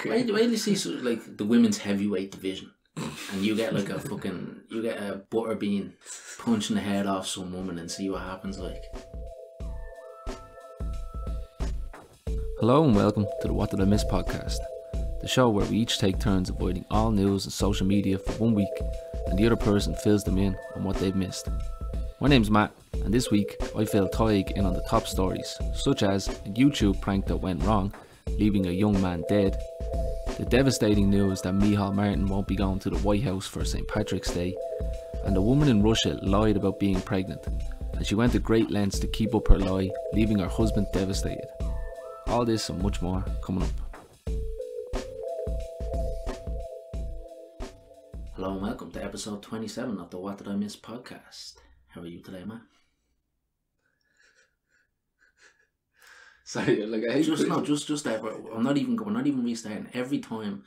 Wait till you see like the women's heavyweight division, and you get like a butter bean punching the head off some woman and see what happens. Like. Hello and welcome to the What Did I Miss podcast, the show where we each take turns avoiding all news and social media for 1 week, and the other person fills them in on what they've missed. My name's Matt, and this week I filled Tadhg in on the top stories, such as a YouTube prank that went wrong, leaving a young man dead, the devastating news that Micheál Martin won't be going to the White House for St. Patrick's Day, and a woman in Russia lied about being pregnant, and she went to great lengths to keep up her lie, leaving her husband devastated. All this and much more coming up. Hello and welcome to episode 27 of the What Did I Miss podcast. How are you today, man? Sorry, like I hate just that. We're not even restarting. Every time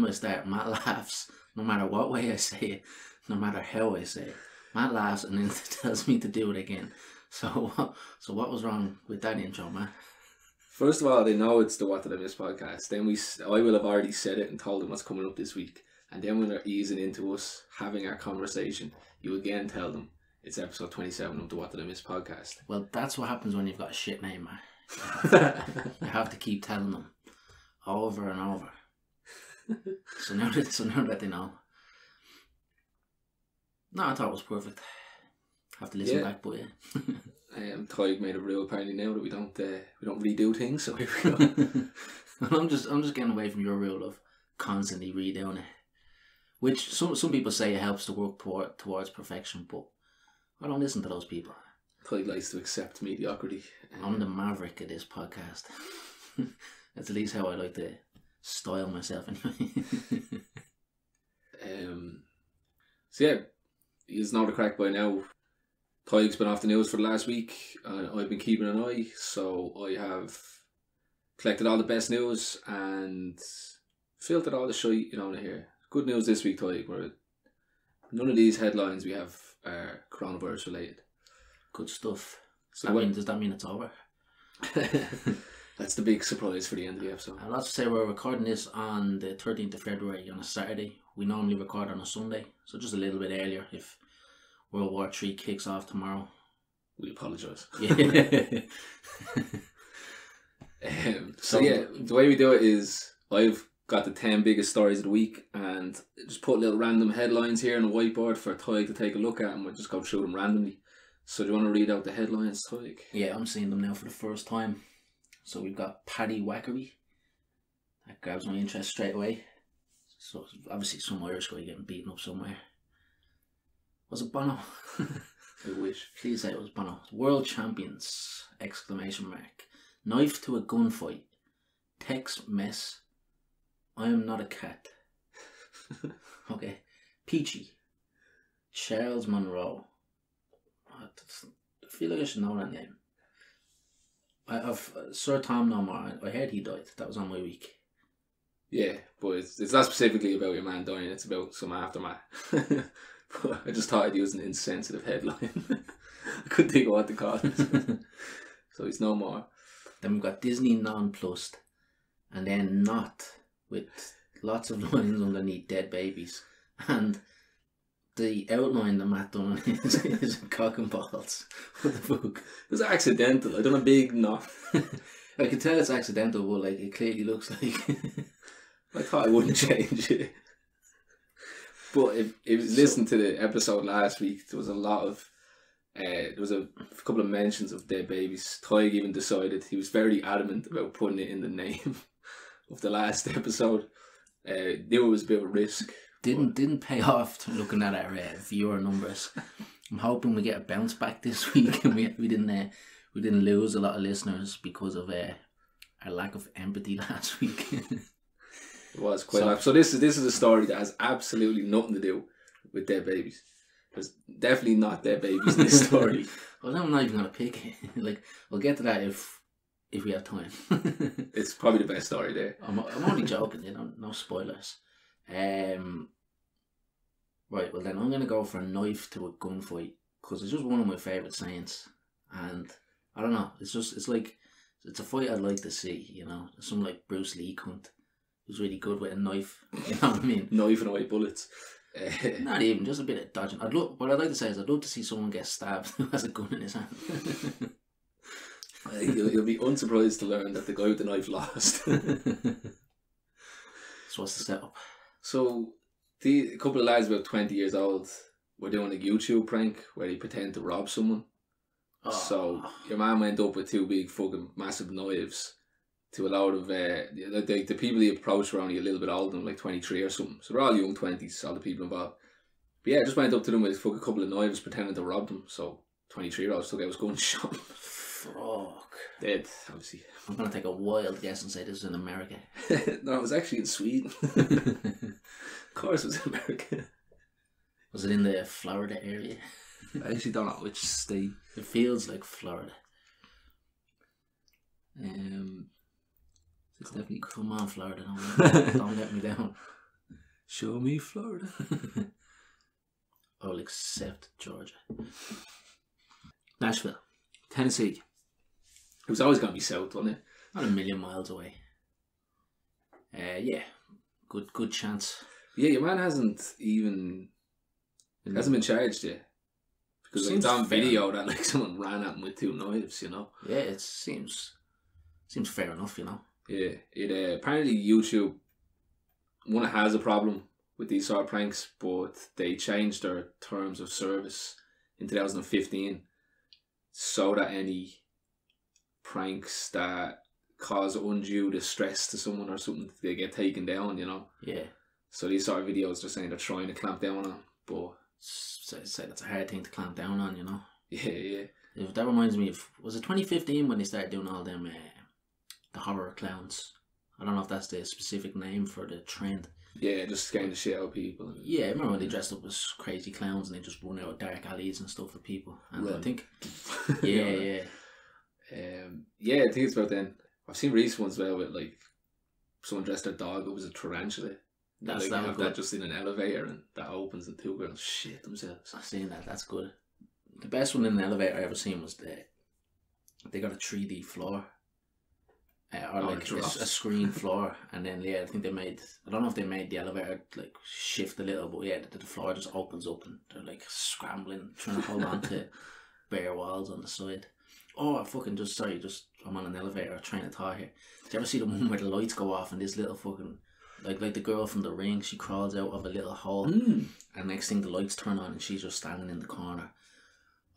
I start, Matt laughs. No matter what way I say it, no matter how I say it, Matt laughs and then tells me to do it again. So what was wrong with that intro, man? First of all, they know it's the What Did I Miss podcast. Then I will have already said it and told them what's coming up this week. And then when they're easing into us having our conversation, you again tell them it's episode 27 of the What Did I Miss podcast. Well, that's what happens when you've got a shit name, man. You have to keep telling them over and over. So now that they know. No, I thought it was perfect. Have to listen back, but yeah. Tadhg made a rule apparently now that we don't redo things, so here we go. I'm just getting away from your rule of constantly redoing it, which some people say it helps to work towards perfection, but I don't listen to those people. Tadhg likes to accept mediocrity. I'm the maverick of this podcast. That's at least how I like to style myself anyway. So yeah, you know the crack by now. Tadhg's been off the news for the last week. I've been keeping an eye, so I have collected all the best news and filtered all the shite you don't want to hear. Good news this week, Tadhg, where none of these headlines we have are coronavirus related. Good stuff. So does that mean it's over? That's the big surprise for the end of the episode. And let's say we're recording this on the 13th of February on a Saturday. We normally record on a Sunday, so just a little bit earlier if World War III kicks off tomorrow. We apologise. Yeah. So yeah, the way we do it is I've got the 10 biggest stories of the week and just put little random headlines here on the whiteboard for Tadhg to take a look at, and we'll just go through them randomly. So do you want to read out the headlines, Tadhg? Yeah, I'm seeing them now for the first time. So we've got Paddy Wackery. That grabs my interest straight away. So obviously some Irish guy getting beaten up somewhere. Was it Bono? I wish. Please say it was Bono. World champions! ! Knife to a gunfight. Text mess. I am not a cat. Okay. Peachy. Charles Monroe. I feel like I should know that name. I've Sir Tom no more. I heard he died. That was on my week. Yeah, but it's not specifically about your man dying. It's about some aftermath. But I just thought I'd use an insensitive headline. I couldn't think of what to call it. So he's no more. Then we've got Disney nonplussed, and then not, with lots of lines underneath dead babies, and the outline that Matt done is cock and balls of the book. It was accidental. I done a big knot. I can tell it's accidental, but like it clearly looks like. I thought I wouldn't change it. But if you listened to the episode last week, there was a lot of there was a couple of mentions of dead babies. Tadhg even decided he was very adamant about putting it in the name of the last episode. Knew it was a bit of a risk. Didn't pay off to looking at our viewer numbers. I'm hoping we get a bounce back this week, and we didn't lose a lot of listeners because of our lack of empathy last week. It was quite a lot. So this is a story that has absolutely nothing to do with dead babies. There's definitely not dead babies in this story. Well, I'm not even gonna pick it. Like, we'll get to that if we have time. It's probably the best story there. I'm only joking, you know, no spoilers. Right, well then I'm gonna go for a knife to a gunfight because it's just one of my favourite sayings, and I don't know, it's a fight I'd like to see, you know, some like Bruce Lee cunt who's really good with a knife. You know what I mean? Knifing away bullets. Not even, just a bit of dodging. What I'd like to say is I'd love to see someone get stabbed who has a gun in his hand. You'll be unsurprised to learn that the guy with the knife lost. So what's the setup? So, a couple of lads about 20 years old were doing a YouTube prank where they pretend to rob someone. Oh. So, your man went up with two big fucking massive knives to a lot of, the people he approached were only a little bit older than like 23 or something. So they're all young 20s, all the people involved. But yeah, just went up to them with a couple of knives pretending to rob them. So 23-year-olds took out his gun and shot him. Fuck. Dead, obviously. I'm going to take a wild guess and say this is in America. No, it was actually in Sweden. Of course it was in America. Was it in the Florida area? I actually don't know which state. It feels like Florida. It's definitely... Come on, Florida. Don't let me down. Show me Florida. I'll accept Georgia. Nashville. Tennessee. It was always going to be south, wasn't it? Not a million miles away. Yeah. Good chance. Yeah, your man hasn't been charged yet. Because like, it's on video that like someone ran at him with two knives, you know? Yeah, it seems fair enough, you know? Yeah, apparently YouTube, one has a problem with these sort of pranks, but they changed their terms of service in 2015 so that any pranks that cause undue distress to someone or something, they get taken down, you know? Yeah. So these sort of videos, they're saying they're trying to clamp down on, but... So that's a hard thing to clamp down on, you know? Yeah. That reminds me of, was it 2015 when they started doing all them, the horror clowns? I don't know if that's the specific name for the trend. Yeah, just scaring the shit out of people. Yeah, I remember when they dressed up as crazy clowns and they just run out dark alleys and stuff for people. And I think, yeah. Yeah, I think it's about then. I've seen recent ones well with like someone dressed their dog up as a tarantula. That just in an elevator and that opens and two girls shit themselves. I've seen that. That's good. The best one in an elevator I ever seen was they got a 3D floor. Or like a screen floor, and then I think I don't know if they made the elevator like shift a little, but yeah, the floor just opens up and they're like scrambling, trying to hold on to bare walls on the side. Oh, I'm on an elevator, train of thought here. Did you ever see the one where the lights go off and this little fucking like the girl from The Ring, she crawls out of a little hole, and next thing the lights turn on and she's just standing in the corner.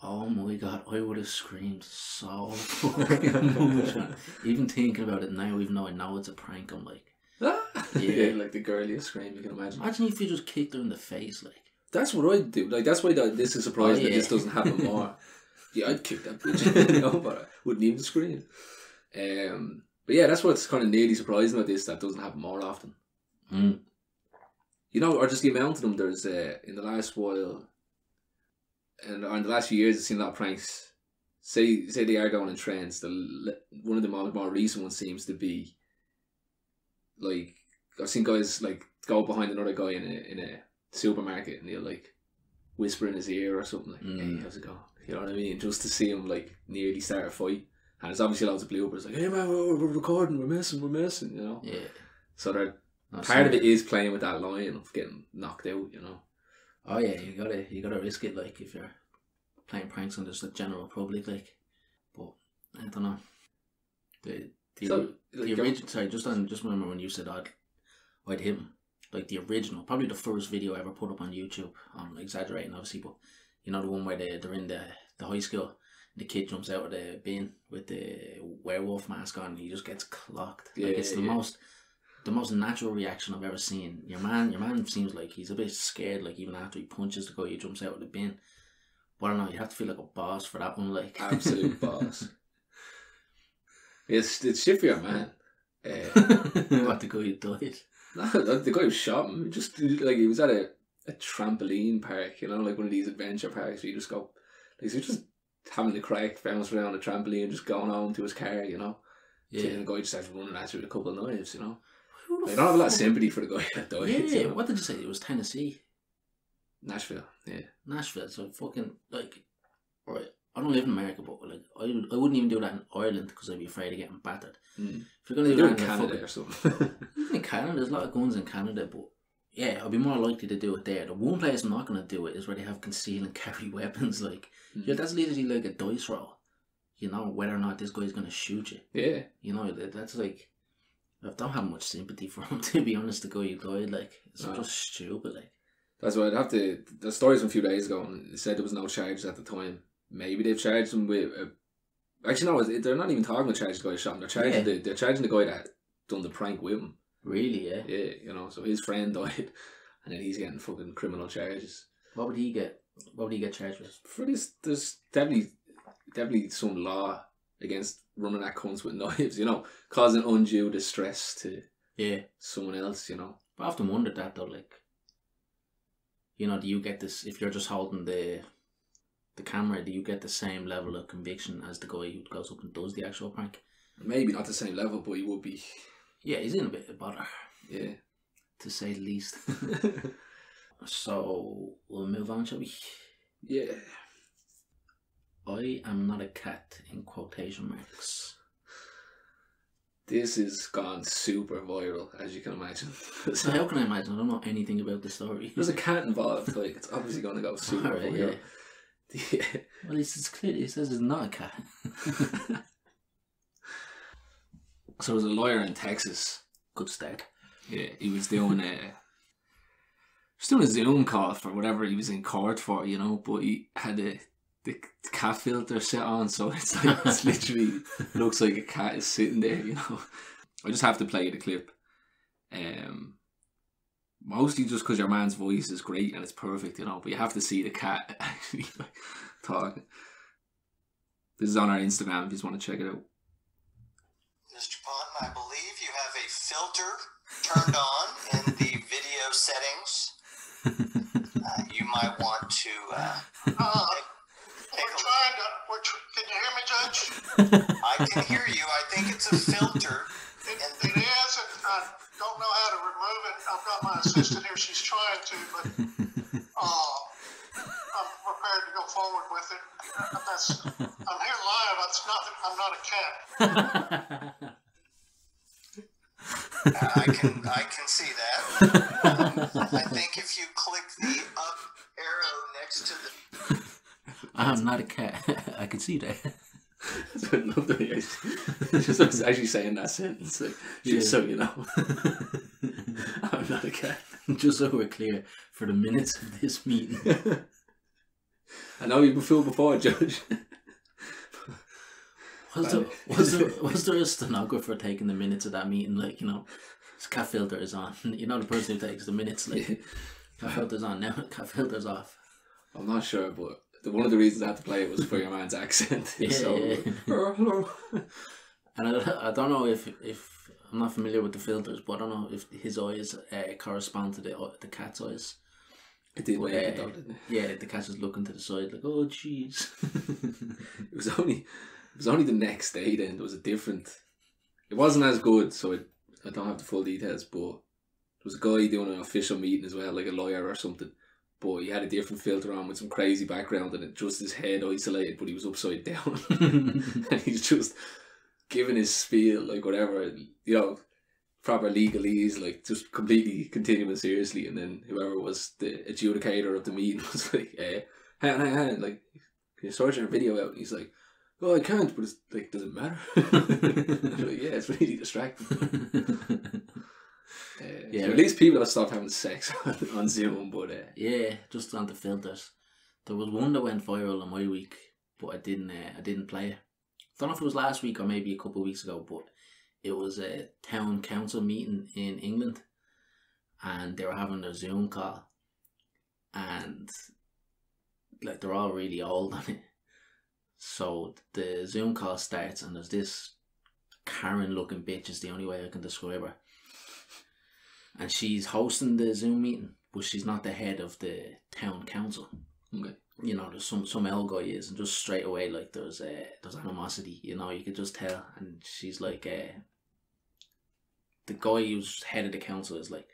Oh my god, I would have screamed so fucking much. Even thinking about it now, even though I know it's a prank, I'm like, yeah, like the girliest scream you can imagine. Imagine if you just kicked her in the face, like. That's what I'd do. Like, that's why this is surprising that this doesn't happen more. Yeah, I'd kick that bitch, you know, but I wouldn't even scream. But yeah, that's what's kind of nearly surprising about this, that doesn't happen more often. You know, or just the amount of them. There's in the last while. And in the last few years, I've seen a lot of pranks. Say they are going in trends. One of the more recent ones seems to be like I've seen guys like go behind another guy in a supermarket and they'll like whisper in his ear or something like, "Hey, how's it going?" You know what I mean? Just to see him like nearly start a fight. And there's obviously loads of bloopers like, "Hey man, we're recording, we're messing," you know. Yeah. So part of it is playing with that line of getting knocked out, you know. Oh yeah, you gotta risk it, like if you're playing pranks on just the general public, like. But I don't know. The original. Sorry, just remember when you said I'd hit him. Like the original, probably the first video I ever put up on YouTube. I'm exaggerating, obviously, but you know the one where they're in the high school. And the kid jumps out of the bin with the werewolf mask on, and he just gets clocked. Like it's the most natural reaction I've ever seen. Your man seems like he's a bit scared, like even after he punches the guy, he jumps out of the bin. But I don't know, you have to feel like a boss for that one, like. Absolute boss. It's shit for your man. What, the guy who died? No, the guy who shot him, just like he was at a trampoline park, you know, like one of these adventure parks where you just go, like, so he's just having the crack, bounce around the trampoline, just going home to his car, you know. Yeah. And the guy just starts running at you with a couple of knives, you know. I don't have a lot of sympathy for the guy that died. Yeah, you know? What did you say? It was Tennessee? Nashville, yeah. Nashville, so fucking, like, right, I don't live in America, but like I wouldn't even do that in Ireland because I'd be afraid of getting battered. Mm. If you're gonna do that in Canada or something. even in Canada, there's a lot of guns in Canada, but yeah, I'd be more likely to do it there. The one place I'm not gonna do it is where they have conceal and carry weapons. Like, yeah, that's literally like a dice roll. You know whether or not this guy's gonna shoot you. Yeah. You know that's like, I don't have much sympathy for him, to be honest. The guy who died, like, it's just stupid. Like, that's why I'd have to. The stories from a few days ago, and it said there was no charges at the time. Maybe they've charged him with. Actually, no, they're not even talking about charging the guy who shot him. They're charging they're charging the guy that done the prank with him. Really? Yeah. Yeah, you know. So his friend died, and then he's getting fucking criminal charges. What would he get? What would he get charged with? For this, there's definitely some law against running at cunts with knives. You know, causing undue distress to someone else. You know. But I often wondered that though, like, you know, do you get this if you're just holding the camera? Do you get the same level of conviction as the guy who goes up and does the actual prank? Maybe not the same level, but he would be. Yeah, he's in a bit of bother. Yeah, to say the least. So we'll move on, shall we? Yeah. I am not a cat in quotation marks. This has gone super viral, as you can imagine. So how can I imagine? I don't know anything about the story. There's a cat involved, like, it's obviously going to go super viral. Yeah. Well, it's clear. It says it's not a cat. So there's a lawyer in Texas. Good start. Yeah, he was doing a Zoom call for whatever he was in court for, you know, but he had the cat filter set on, so it's like, it's literally looks like a cat is sitting there, you know. I just have to play the clip. Mostly just because your man's voice is great and it's perfect, you know, but you have to see the cat actually like talking. This is on our Instagram if you just want to check it out. Mr. Ponton, I believe you have a filter turned on in the video settings. You might want to can you hear me, Judge? I can hear you. I think it's a filter. It is. I don't know how to remove it. I've got my assistant here. She's trying to, but I'm prepared to go forward with it. I'm here live. It's not that I'm not a cat. I can see that. I think if you click the up arrow next to the... I'm not a cat. I can see that. I love the way I was actually saying that sentence. Like, just so you know. I'm not a cat. Just so we're clear, for the minutes of this meeting. I know you've been fooled before, Judge. Was there a stenographer taking the minutes of that meeting? Like, you know, this cat filter is on. You know, the person who takes the minutes, like, cat filter's on now, cat filter's off. I'm not sure, but one of the reasons I had to play it was for your man's accent. Hello. And I don't know if I'm not familiar with the filters, but I don't know if his eyes correspond to the cat's eyes. It did make it though, didn't it? Yeah, the cat was looking to the side like, oh jeez. It was only the next day then. There was a different... It wasn't as good, so I don't have the full details, but there was a guy doing an official meeting as well, like a lawyer or something. But he had a different filter on with some crazy background and it just his head isolated, but he was upside down. And he's just giving his spiel, like whatever, you know, proper legalese, like just completely continuing seriously. And then whoever was the adjudicator of the meeting was like, hang on, like, can you sort your video out? And he's like, oh, I can't, but it's like, does it matter? Like, yeah, it's really distracting. Yeah, so at least people have stopped having sex on Zoom, but yeah, just on the filters. There was one that went viral in my week, but I didn't play it. I don't know if it was last week or maybe a couple of weeks ago, but it was a town council meeting in England, and they were having their Zoom call, and like they're all really old on it. So the Zoom call starts, and there's this Karen-looking bitch is the only way I can describe her. And she's hosting the Zoom meeting, but she's not the head of the town council. Okay. You know, there's some old guy is, and just straight away, like there's animosity. You know, you could just tell. And she's like, the guy who's head of the council is like,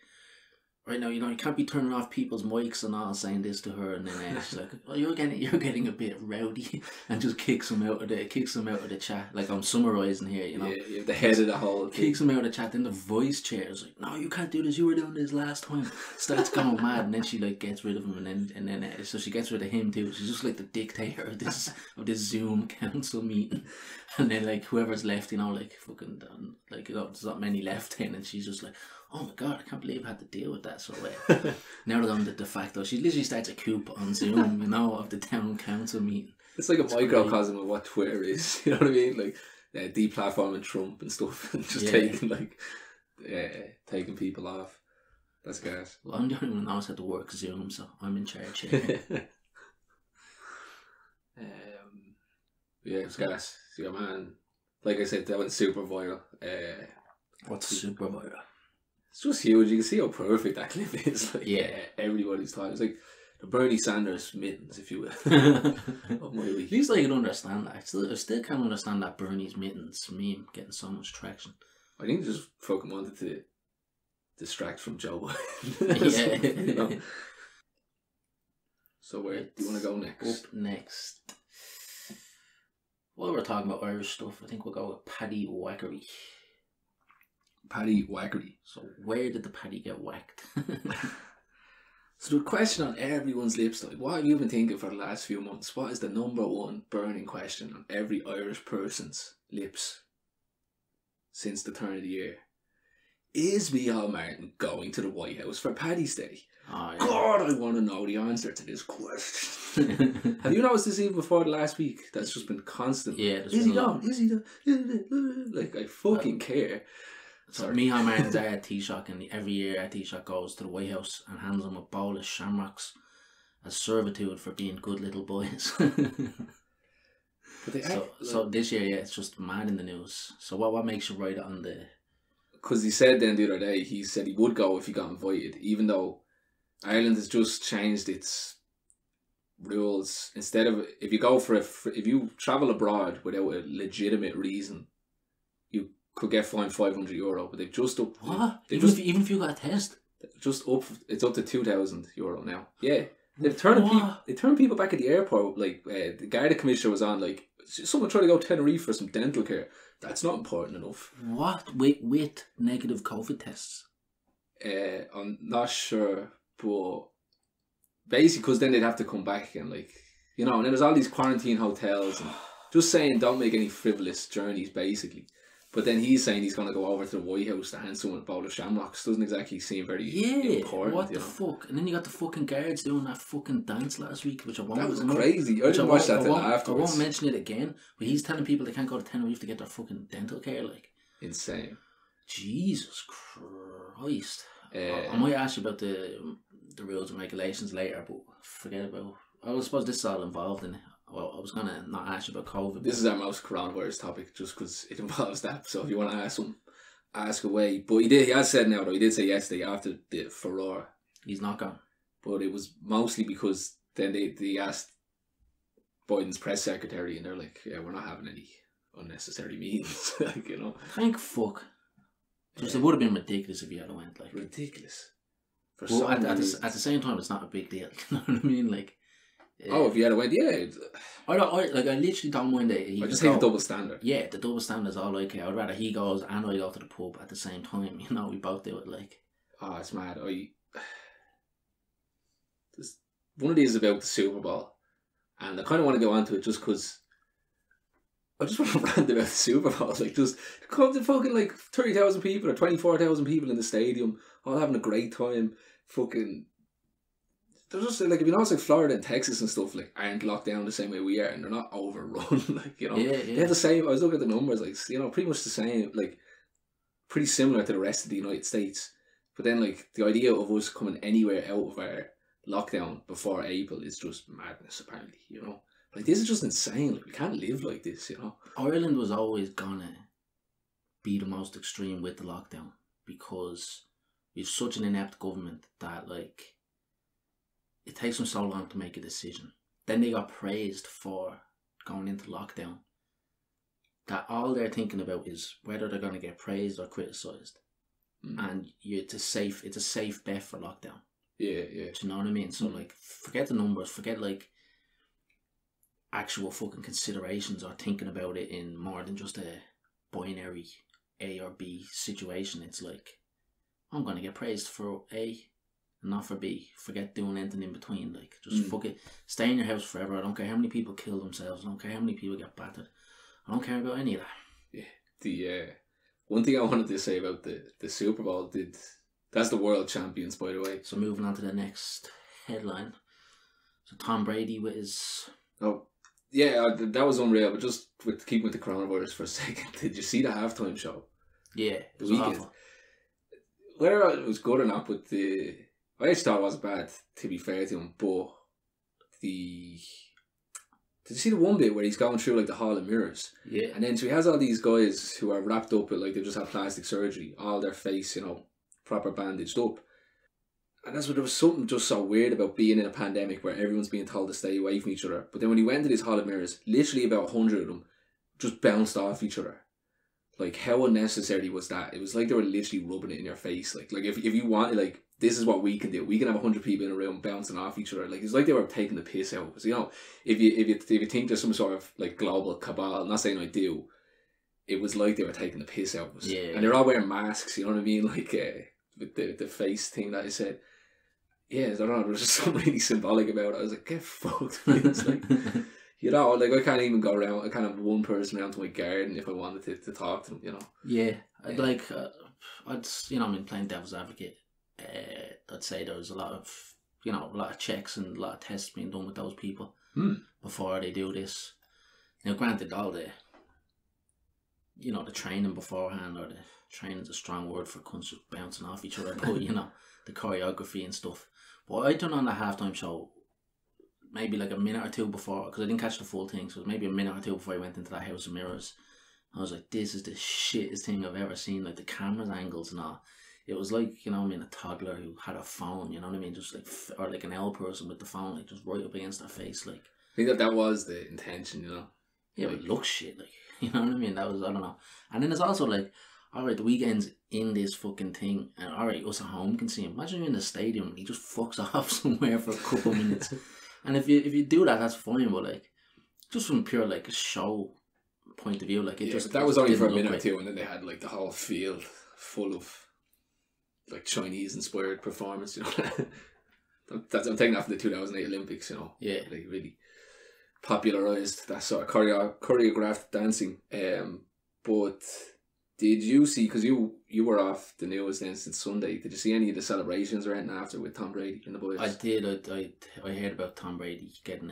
right now, you can't be turning off people's mics and all saying this to her, and then she's like, "Oh, you're getting a bit rowdy," and just kicks him out of the chat. Like, I'm summarising here, Yeah, you're the head of the whole thing. Kicks him out of the chat. Then the voice chair is like, "No, you can't do this. You were doing this last time." Starts going mad, and then she like gets rid of him, and then so she gets rid of him too. She's just like the dictator of this Zoom council meeting, and then like whoever's left, like fucking like there's not many left in, and she's just like, "Oh my god, I can't believe I had to deal with that." So now that I'm the de facto, she literally starts a coup on Zoom, of the town council meeting. It's like a microcosm of what Twitter is. You know what I mean? Like deplatforming Trump and stuff, and just taking people off. That's gas. Well, I'm the only one who knows how to work Zoom, so I'm in charge here. Yeah, it's gas. So your man, like I said, that went super viral. What's super viral? It's just huge. You can see how perfect that clip is. Like, yeah, everybody's talking. It's like the Bernie Sanders mittens, if you will, of my week. At least I can understand that. I still can't understand that Bernie's mittens meme getting so much traction. I think they just fucking wanted to distract from Joe Biden. Yeah. So where do you want to go next? Up next. While we're talking about Irish stuff, I think we'll go with Paddy Wackery. Paddy Wackery. So where did the Paddy get whacked? So the question on everyone's lips, like, what have you been thinking for the last few months? What is the number one burning question on every Irish person's lips since the turn of the year? Is Micheál Martin going to the White House for Paddy's Day? Oh, yeah. God, I want to know the answer to this question. Have you noticed this even before the last week? That's just been constant. Yeah. Is he done? Is he done? Like, I fucking care. So Micheál Martin's there at Tadhg, and every year Tadhg goes to the White House and hands them a bowl of shamrocks as servitude for being good little boys. So this year, it's just mad in the news. So what makes you write it on the... Because he said then the other day, he said he would go if he got invited, even though Ireland has just changed its rules. Instead of, if you travel abroad without a legitimate reason, you could get fined €500, but they've just up. What? Even if you got a test? Just up. It's up to €2,000 now. Yeah, they've turned people back at the airport. Like the Garda commissioner was on. Like, someone tried to go to Tenerife for some dental care. That's not important enough. What? With negative COVID tests? I'm not sure, but basically, because then they'd have to come back and and then there's all these quarantine hotels and just saying don't make any frivolous journeys, basically. But then he's saying he's going to go over to the White House to hand someone a bowl of shamrocks. Doesn't exactly seem very important. What the fuck? And then you got the fucking guards doing that fucking dance last week, which I won't... That was crazy. I didn't watch that till afterwards. I won't mention it again, but he's telling people they can't go to Tenerife to get their fucking dental care, like. Insane. Jesus Christ. I might ask you about the rules and regulations later, but forget about... I suppose this is all involved in it. Well, I was going to not ask you about COVID. This is our most coronavirus topic, just because it involves that. So if you want to ask him, ask away. But he has said now, though, he did say yesterday after the furore. He's not gone. But it was mostly because then they asked Biden's press secretary, and they're like, yeah, we're not having any unnecessary meetings. Thank fuck. Just it would have been ridiculous if you had went. Like, ridiculous. Well, at the same time, it's not a big deal. You know what I mean? Like, if you had went, yeah. I literally don't mind that. I just hate the double standard. Yeah, the double standard is all okay. I'd rather he goes and I go to the pub at the same time. We both do it. Like, oh, it's mad. One of these is about the Super Bowl, and I kind of want to go on to it just because I just want to rant about the Super Bowl. Like, just come to fucking 30,000 people or 24,000 people in the stadium, all having a great time. Fucking. They're just if you notice Florida and Texas and stuff aren't locked down the same way we are, and they're not overrun. Yeah. They have the same. I was looking at the numbers, pretty much the same, pretty similar to the rest of the United States. But then the idea of us coming anywhere out of our lockdown before April is just madness. Apparently, this is just insane. We can't live like this. Ireland was always gonna be the most extreme with the lockdown because we've such an inept government that it takes them so long to make a decision. Then they got praised for going into lockdown. That all they're thinking about is whether they're going to get praised or criticised. and it's a safe bet for lockdown. Yeah. Do you know what I mean? So like, forget the numbers, forget like actual fucking considerations or thinking about it in more than just a binary A or B situation. It's like, I'm gonna get praised for A and not for B. Forget doing anything in between. Like, just fuck it. Stay in your house forever. I don't care how many people kill themselves. I don't care how many people get battered. I don't care about any of that. Yeah. The one thing I wanted to say about the Super Bowl, that's the world champions, by the way. So moving on to the next headline. So Tom Brady with his... Oh, yeah, that was unreal. But just keeping with the coronavirus for a second, did you see the halftime show? Yeah, the weekend. Awful. Whether it was good or not, but I actually thought it was bad, to be fair to him. But did you see the one bit where he's going through like the Hall of Mirrors? Yeah. And then so he has all these guys who are wrapped up with, like, they've just had plastic surgery, all their face, proper bandaged up. And that's what, there was something just so weird about being in a pandemic where everyone's being told to stay away from each other. But then when he went to these Hall of Mirrors, literally about 100 of them just bounced off each other. Like, how unnecessary was that? It was like they were literally rubbing it in your face. Like if you wanted, like, this is what we can do. We can have 100 people in a room bouncing off each other. Like, it's like they were taking the piss out. So, if you think there's some sort of like global cabal, I'm not saying I do, it was like they were taking the piss out of us. Yeah. And they're all wearing masks, you know what I mean? Like, with the face thing that I said. Yeah, I don't know, there was just something really symbolic about it. I was like, get fucked. It's like, like, I can't even go around, I can't have one person around to my garden if I wanted to talk to them, Yeah, I'd like, playing devil's advocate, I'd say there was a lot of checks and a lot of tests being done with those people before they do this. Now, granted, all the training beforehand, or the training's a strong word for cunts bouncing off each other, but the choreography and stuff. But I turned on the halftime show maybe like a minute or two before, because I didn't catch the full thing, so it was maybe a minute or two before I went into that House of Mirrors. I was like, this is the shittest thing I've ever seen, like the camera's angles and all. It was like, a toddler who had a phone, just like, or like an old person with the phone, like, just right up against their face, like. I think that was the intention, Yeah, but it looks shit, like, that was, I don't know. And then it's also like, alright, the weekend's in this fucking thing, and alright, us at home can see him. Imagine you're in the stadium and he just fucks off somewhere for a couple of minutes. And if you do that, that's fine, but like, just from pure like show point of view, like, it just, that was only for a minute or two, and then they had like the whole field full of like Chinese inspired performance, I'm taking that from the 2008 Olympics, Yeah. Like, really popularised that sort of choreographed dancing. But did you see, because you were off the news then since Sunday, did you see any of the celebrations or anything after with Tom Brady and the boys? I did. I heard about Tom Brady getting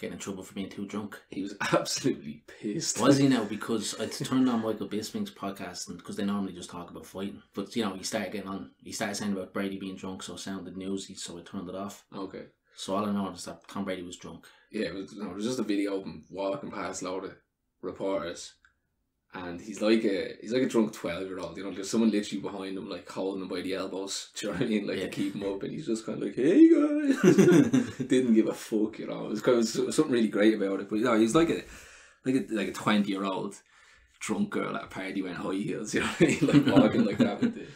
in trouble for being too drunk. He was absolutely pissed. Was he now? Because I turned on Michael Bisping's podcast, and because they normally just talk about fighting, but he started saying about Brady being drunk, so it sounded newsy, so I turned it off. Okay. So all I know is that Tom Brady was drunk. Yeah, it was just a video of him walking past a load of reporters. And he's like a drunk 12-year-old, there's someone literally behind him, like, holding him by the elbows, do you know what I mean, like, to keep him up, and he's just kind of like, hey guys, didn't give a fuck, it was something really great about it, but he's like a 20-year-old drunk girl at a party wearing high heels, you know what I mean, like, walking like that with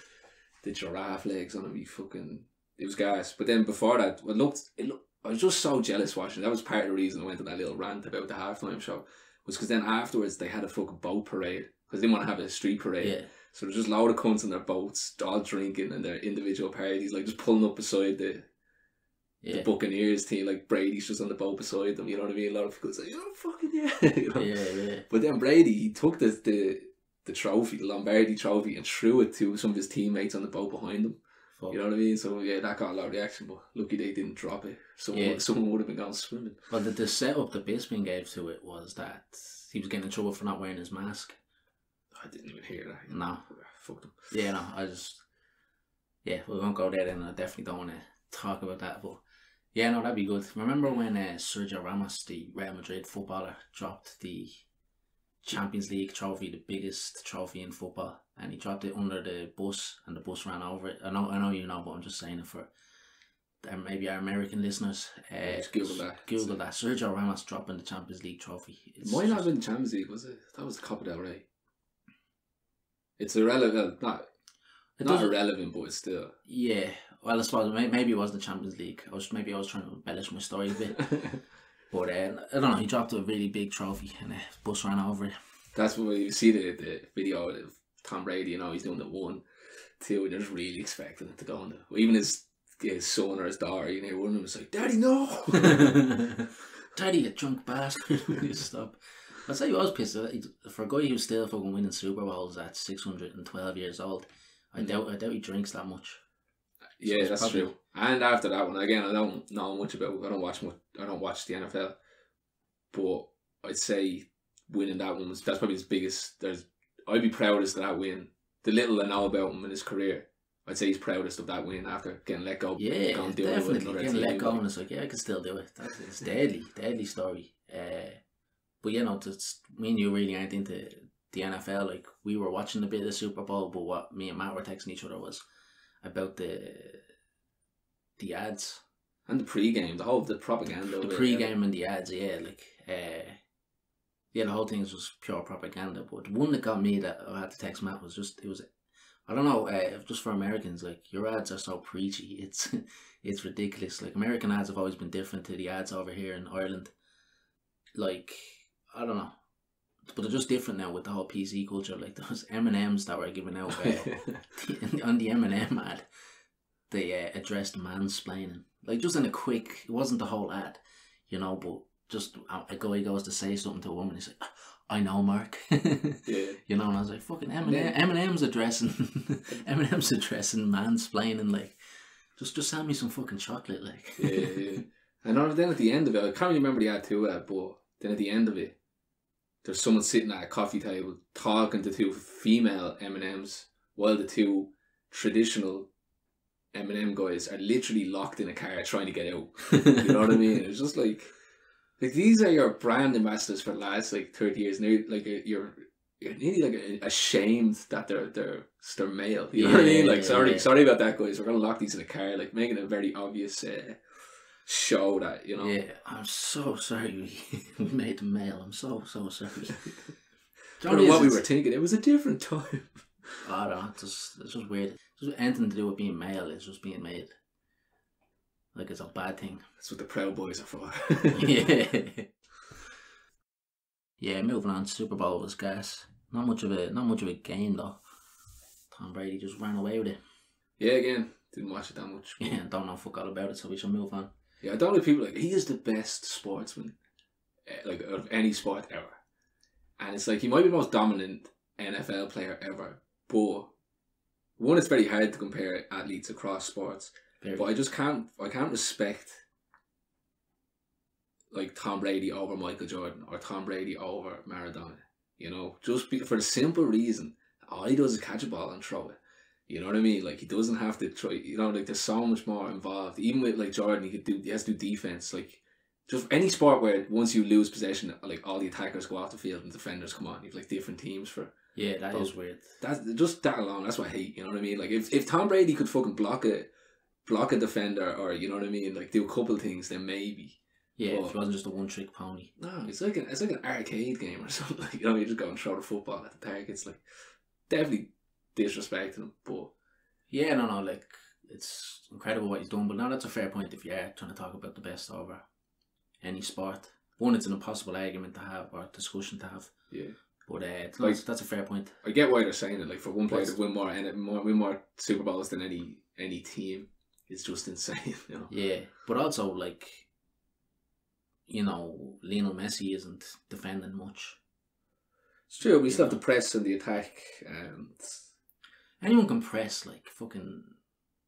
the giraffe legs on him, it was gas. But then before that, I was just so jealous watching, that was part of the reason I went on that little rant about the halftime show, was because then afterwards they had a fucking boat parade, because they didn't want to have a street parade. Yeah. So there's just a load of cunts on their boats, all drinking, and their individual parties, like, just pulling up beside the Buccaneers team, like, Brady's just on the boat beside them, you know what I mean? A lot of people say, fucking yeah. Yeah. But then Brady, he took the trophy, the Lombardi trophy, and threw it to some of his teammates on the boat behind him. Fuck. You know what I mean? So yeah, that got a lot of reaction, but lucky they didn't drop it. Someone would have been gone swimming. Well, the setup that Bisping gave to it was that he was getting in trouble for not wearing his mask. I didn't even hear that. No. Fuck them. Yeah, no, we won't go there then. I definitely don't want to talk about that, but yeah, no, that'd be good. Remember when Sergio Ramos, the Real Madrid footballer, dropped the Champions League trophy, the biggest trophy in football, and he dropped it under the bus, and the bus ran over it. I know you know, but I'm just saying it for maybe our American listeners. Just Google that. Google that. Sergio Ramos dropping the Champions League trophy. It might not have been Champions League, was it? That was the Copa del Rey. It's irrelevant. Not irrelevant, but it's still. Yeah. Well, I suppose maybe it wasn't the Champions League. I was trying to embellish my story a bit. But I don't know, he dropped a really big trophy and a bus ran over it. That's when you see the video of Tom Brady, you know, he's doing the 1, 2, and they're just really expecting it to go on. Even his son or his daughter, you know, one of them was like, "Daddy, no!" "Daddy, you drunk bastard." Stop. I'd say he was pissed. For a guy who's still fucking winning Super Bowls at 612 years old, I doubt he drinks that much. Yeah, that's true. And after that one, again, I don't know much about it. I don't watch the NFL. But I'd say winning that one that's probably his biggest. I'd be proudest of that win. The little I know about him in his career, I'd say he's proudest of that win after getting let go. Yeah, definitely getting let go, and it's like, yeah, I can still do it. It's deadly story. But you know, me and you really aren't into the NFL. Like, we were watching a bit of the Super Bowl, but what me and Matt were texting each other was about the ads and the pre-game, the propaganda. The pre-game and the ads, yeah, like the whole thing was just pure propaganda. But the one that got me that I had to text Matt was I don't know, just for Americans, like, your ads are so preachy. It's ridiculous. Like, American ads have always been different to the ads over here in Ireland. Like, I don't know, but they're just different now with the whole PC culture. Like, those M&Ms that were given out on the M&M ad, they addressed mansplaining. Like, just in a quick, it wasn't the whole ad, you know, but just a guy goes to say something to a woman, he's like, "I know, Mark." Yeah. You know, and I was like, fucking M&M's addressing mansplaining. Like, just send me some fucking chocolate, like. Yeah. And then at the end of it, I can't really remember the ad too, but then at the end of it, there's someone sitting at a coffee table talking to 2 female M&Ms while the 2 traditional M&M guys are literally locked in a car trying to get out. You know what I mean? It's just like these are your brand ambassadors for the last like 30 years. Now, like, you're nearly like ashamed that they're male. You know what I mean? Like, sorry about that, guys. We're gonna lock these in a car, like making a very obvious show that, you know. Yeah, I'm so sorry we made them male. I'm so sorry. I don't know what we were thinking. It was a different time. I don't know. It's just weird. It's just anything to do with being male. It's just being made like it's a bad thing. That's what the Proud Boys are for. Yeah, moving on. Super Bowl was gas. Not much of a game though. Tom Brady just ran away with it. Yeah, again, didn't watch it that much. Yeah, don't know fuck all about it, so we should move on. Yeah, I don't know people like, he is the best sportsman, like, of any sport ever. And it's like, he might be the most dominant NFL player ever, but one, it's very hard to compare athletes across sports. But I just can't respect like Tom Brady over Michael Jordan or Tom Brady over Maradona. You know, just for the simple reason, all he does is catch a ball and throw it. You know what I mean? Like, he doesn't have to try. You know, like, there's so much more involved. Even with like Jordan, he has to do defense. Like, just any sport where once you lose possession, like, all the attackers go off the field and defenders come on. You have like different teams for. Yeah, that is weird. That's just that alone. That's what I hate. You know what I mean? Like, if Tom Brady could fucking block a defender, or, you know what I mean, like, do a couple of things, then maybe. Yeah, if it wasn't just a one-trick pony. No, it's like an arcade game or something. Like, you know, you just go and throw the football at the target. It's like, definitely disrespecting him, but. Yeah, no, like, it's incredible what he's done, but now that's a fair point if you are trying to talk about the best over any sport. One, it's an impossible argument to have, or discussion to have. Yeah. But that's a fair point. I get why they're saying it. Like, for one player to win more Super Bowls than any team, it's just insane. You know. Yeah, but also, like, you know, Lionel Messi isn't defending much. It's true. We still have the press and the attack, and anyone can press, like, fucking.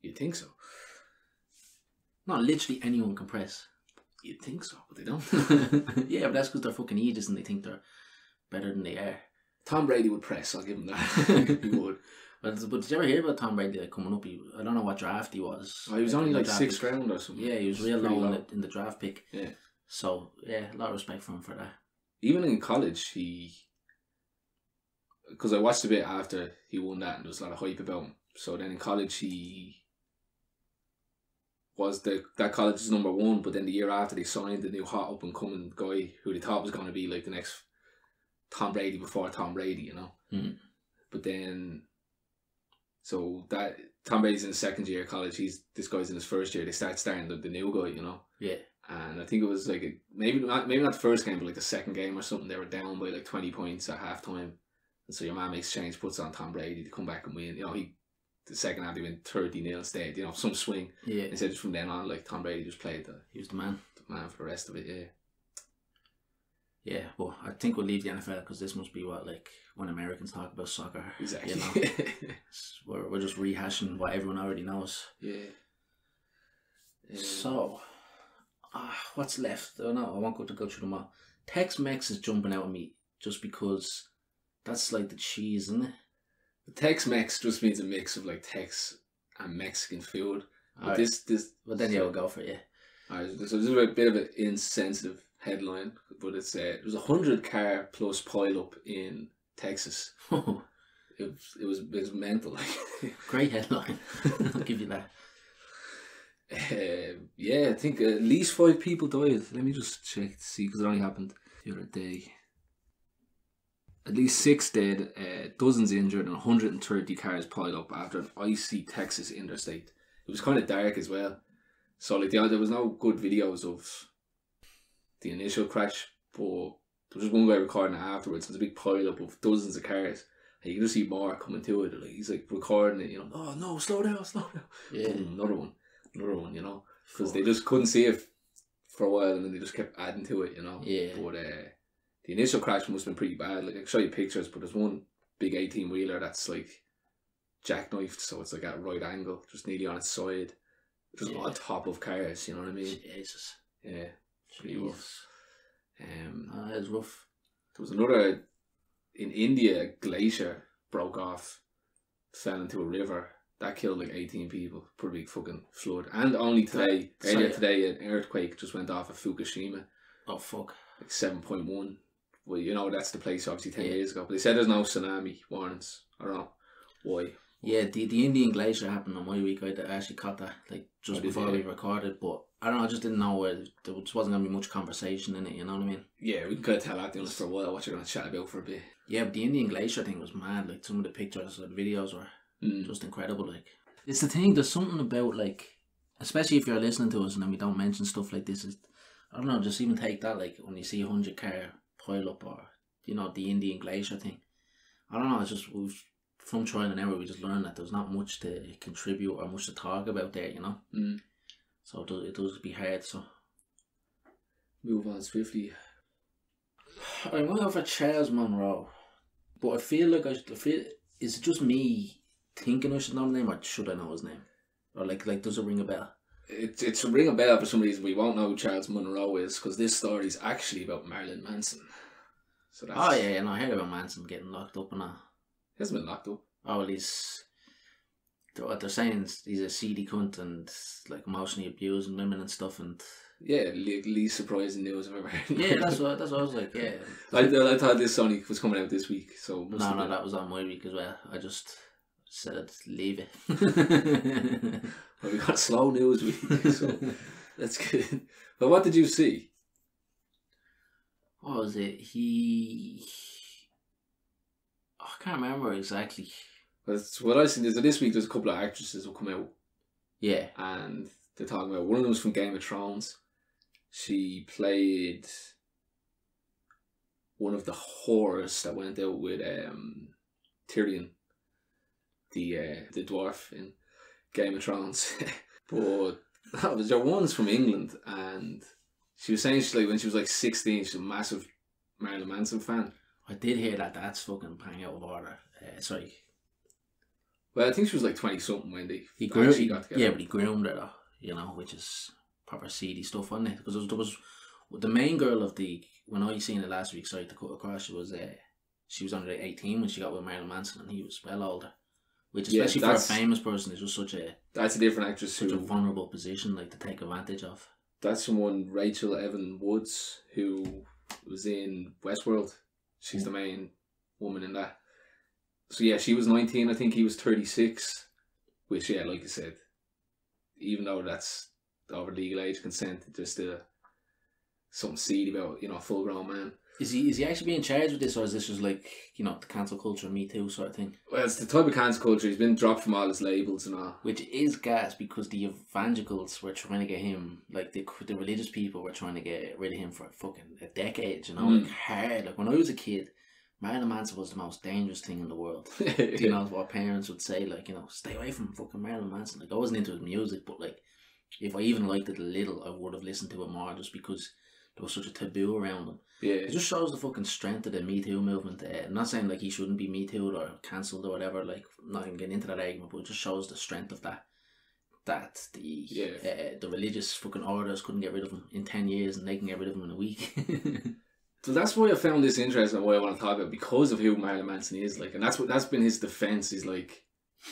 You'd think so. Not literally anyone can press. You'd think so, but they don't. Yeah, but that's because they're fucking idiots and they think they're better than they are. Tom Brady would press, I'll give him that. He would. But did you ever hear about Tom Brady, like, coming up? I don't know what draft he was. Oh, he was only like 6th round or something. Yeah, he was real low in the draft pick. Yeah. So, yeah, a lot of respect for him for that. Even in college, because I watched a bit after he won that and there was a lot of hype about him. So then in college, he was that college's #1, but then the year after they signed the new hot up and coming guy who they thought was going to be like the next Tom Brady before Tom Brady, you know. Mm. But then So that Tom Brady's in his second year of college. This guy's in his first year. They start starting the new guy, you know. Yeah. And I think it was like maybe not the first game, but like the second game or something. They were down by like 20 points at halftime, and so your man makes change, puts on Tom Brady to come back and win. You know, the second half they went 30-0 instead. You know, some swing. Yeah. Instead, just from then on, like Tom Brady just played he was the man. The man for the rest of it. Yeah. Yeah, well, I think we'll leave the NFL because this must be what, like, when Americans talk about soccer. Exactly. You know, we're just rehashing what everyone already knows. Yeah. So, what's left? Oh no, I won't go through them all. Tex-Mex is jumping out at me just because that's like the cheese, isn't it? The Tex-Mex just means a mix of like Tex and Mexican food. But right. But then yeah, we'll go for it. Yeah. Alright, so this is a bit of an insensitive headline, but it's there's 100 car plus pileup in Texas. It was mental. Great headline. I'll give you that. Yeah, I think at least 5 people died. Let me just check to see, because it only happened the other day. At least 6 dead, dozens injured, and 130 cars piled up after an icy Texas interstate. It was kind of dark as well, so like there was no good videos of the initial crash, but there was just one guy recording it afterwards. There's a big pile up of dozens of cars, and you can just see more coming to it. Like he's like recording it, you know. Oh no, slow down. Yeah, another one, you know, because they just couldn't see it for a while, and then they just kept adding to it, you know. Yeah. But the initial crash must have been pretty bad. Like I can show you pictures, but there's one big 18-wheeler that's like jackknifed, so it's like at a right angle, just nearly on its side, just on top of cars. You know what I mean? Jesus. Yeah. Pretty rough. It's rough. There was another in India. A glacier broke off, fell into a river. That killed like 18 people. Pretty big fucking flood. And only earlier today, an earthquake just went off at Fukushima. Oh fuck! Like 7.1. Well, you know that's the place obviously 10 years ago. But they said there's no tsunami warnings. I don't know why. Yeah, the Indian glacier happened on my week. I actually caught that like just before we recorded, but I don't know. I just didn't know there just wasn't gonna be much conversation in it. You know what I mean? Yeah, we can kind of tell that to us for a while. What you're gonna chat about for a bit. Yeah, but the Indian glacier thing was mad. Like some of the pictures or the videos were just incredible. Like it's the thing. There's something about like, especially if you're listening to us and then we don't mention stuff like this. I don't know. Just even take that like when you see 100 car pile up or you know the Indian glacier thing. I don't know. It's just from trial and error, we just learned that there's not much to contribute or much to talk about there, you know. So it does be hard. So move on swiftly. I went over Charles Monroe, but I feel like is it just me thinking I should know the name, or should I know his name, or like does it ring a bell? It's a ring a bell for some reason. We won't know who Charles Monroe is because this story is actually about Marilyn Manson. So that's... Oh yeah, no, I heard about Manson getting locked up and all. He hasn't been locked up. Oh well, what they're saying is he's a seedy cunt and like emotionally abusing women and stuff, and yeah, least surprising news I've ever heard. Yeah, that's what I was like. Yeah, I thought this only was coming out this week, so no, that was on my week as well. I just said leave it. Well, we got slow news week, so that's good. But what did you see? What was it? I can't remember exactly. That's what I seen is that this week there's a couple of actresses who come out. Yeah. And they're talking about one of them was from Game of Thrones. She played one of the whores that went out with Tyrion, the dwarf in Game of Thrones. But there one's from England, and she was saying when she was like 16, she's a massive Marilyn Manson fan. I did hear that. That's fucking bang out of order. Sorry. Well, I think she was like 20 something when he got together. Yeah, but he groomed her though, you know, which is proper seedy stuff, wasn't it? Because there was the main girl of when I seen it last week. Sorry to cut across. She was under 18 when she got with Marilyn Manson, and he was well older. Which, especially for a famous person, is just that's a different actress. Such a vulnerable position, like to take advantage of. That's someone, Rachel Evan Woods, who was in Westworld. She's the main woman in that. So yeah, she was 19. I think he was 36. Which, yeah, like you said, even though that's over legal age consent, there's still something seedy about, you know, a full grown man. Is he actually being charged with this, or is this just like, you know, the cancel culture, Me Too sort of thing? Well, it's the type of cancel culture. He's been dropped from all his labels and all. Which is gas, because the evangelicals were trying to get him, like the religious people were trying to get rid of him for fucking a decade, you know, like hard. Like when I was a kid, Marilyn Manson was the most dangerous thing in the world. Do you know what parents would say, like, you know, stay away from fucking Marilyn Manson. Like I wasn't into his music, but like if I even liked it a little, I would have listened to it more, just because there was such a taboo around him. Yeah. It just shows the fucking strength of the Me Too movement. I'm not saying like he shouldn't be Me Too'd or cancelled or whatever, like I'm not even getting into that argument, but it just shows the strength of that. That the religious fucking orders couldn't get rid of him in 10 years and they can get rid of him in a week. So that's why I found this interesting and why I want to talk about, because of who Marilyn Manson is, like, and that's been his defense. He's like,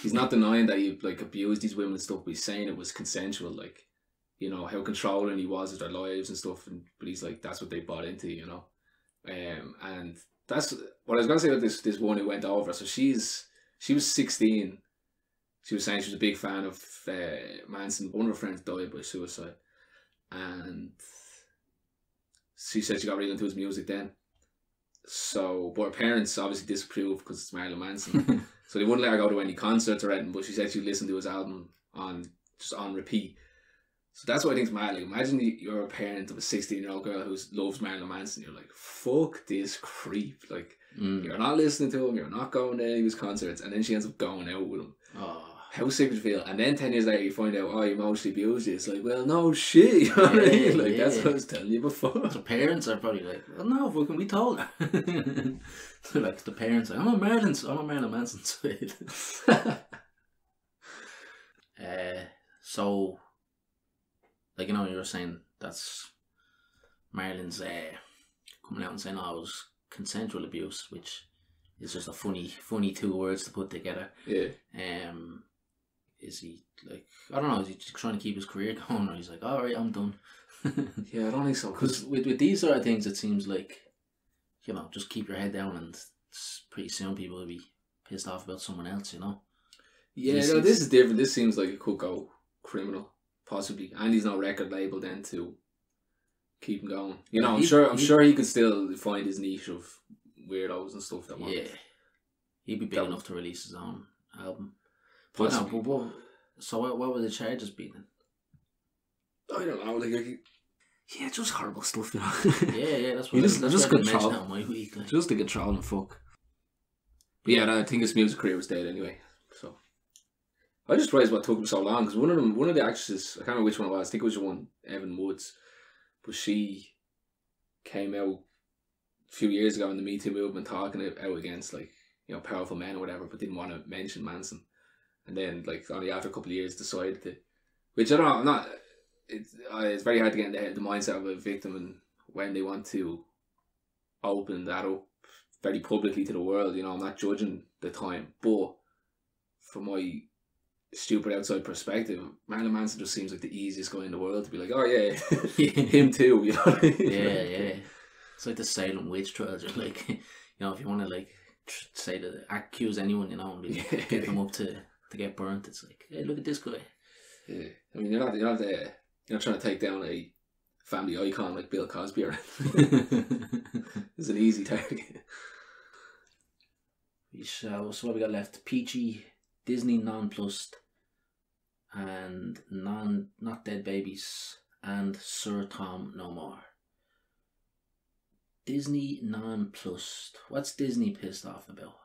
he's not denying that he like abused these women and stuff, but he's saying it was consensual, like, you know, how controlling he was of their lives and stuff, but he's like, that's what they bought into, you know. And that's what I was gonna say about this one who went over. So she was 16. She was saying she was a big fan of Manson. One of her friends died by suicide, and she said she got really into his music then. So, but her parents obviously disapproved because it's Marilyn Manson. So they wouldn't let her go to any concerts or anything, but she said she listened to his album on repeat. So that's what I think is mad. Like, imagine you're a parent of a 16-year-old girl who loves Marilyn Manson. You're like, fuck this creep. Like, you're not listening to him, you're not going to any of his concerts, and then she ends up going out with him. Oh. How sick would you feel? And then 10 years later you find out, oh, he emotionally abused you. It's like, well, no shit. You know what I mean? Like, that's what I was telling you before. So parents are probably like, well, no, fucking, we told her. So like the parents are, I'm on Marilyn Manson's side. So, like, you know, you were saying that's Marilyn's coming out and saying, oh, it was consensual abuse, which is just a funny two words to put together. Yeah. Is he, like, I don't know, is he trying to keep his career going, or he's like, alright, I'm done? Yeah, I don't think so. Because with these sort of things, it seems like, you know, just keep your head down and pretty soon people will be pissed off about someone else, you know? Yeah, no, this is different. This seems like it could go criminal, possibly. And he's no record label then to keep him going. You know, I'm sure he could still find his niche of weirdos and stuff that want. Yeah. He'd be big enough to release his own album. But no, so what would the charges be then? I don't know, like, yeah, just horrible stuff, you know. Yeah, that's what just control out my week, like. Just to control and fuck. But yeah, I think his music career was dead anyway. So I just realised what took him so long, because one of the actresses, I can't remember which one it was. I think it was the one, Evan Woods, but she came out a few years ago in the Me Too movement talking out against, like, you know, powerful men or whatever, but didn't want to mention Manson. And then, like, only after a couple of years decided to, which I don't know, I'm not, it's very hard to get in the mindset of a victim and when they want to open that up very publicly to the world, you know. I'm not judging the time, but from my stupid outside perspective, Marilyn Manson just seems like the easiest guy in the world to be like, oh yeah, him too, you know what I mean? Yeah. It's like the Salem witch trials. You're like, you know, if you want to, like, say that, accuse anyone, you know, and get them up to get burnt, it's like, hey, look at this guy. Yeah, I mean, you're not trying to take down a family icon like Bill Cosby or it's an easy target. So what we got left? Peachy, Disney Nonplussed, and Not Dead Babies, and Sir Tom No More. Disney Nonplussed. What's Disney pissed off about?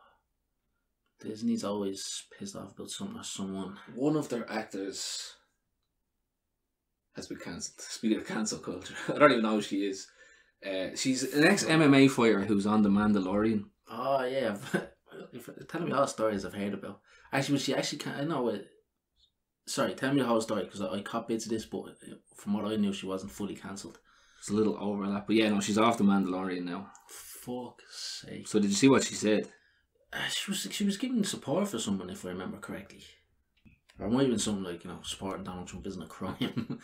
Disney's always pissed off about something or someone. One of their actors has been cancelled. Speaking of cancel culture, I don't even know who she is. She's an ex-MMA fighter who's on The Mandalorian. Oh yeah, tell me all the stories I've heard about. Actually, but she actually can't. I know it. Sorry, tell me the whole story, because I caught bits of this, but from what I knew, she wasn't fully cancelled. There's a little overlap, but yeah, no, she's off The Mandalorian now. Fuck's sake! So did you see what she said? She was giving support for someone, if I remember correctly. Or it might have been something like, you know, supporting Donald Trump isn't a crime.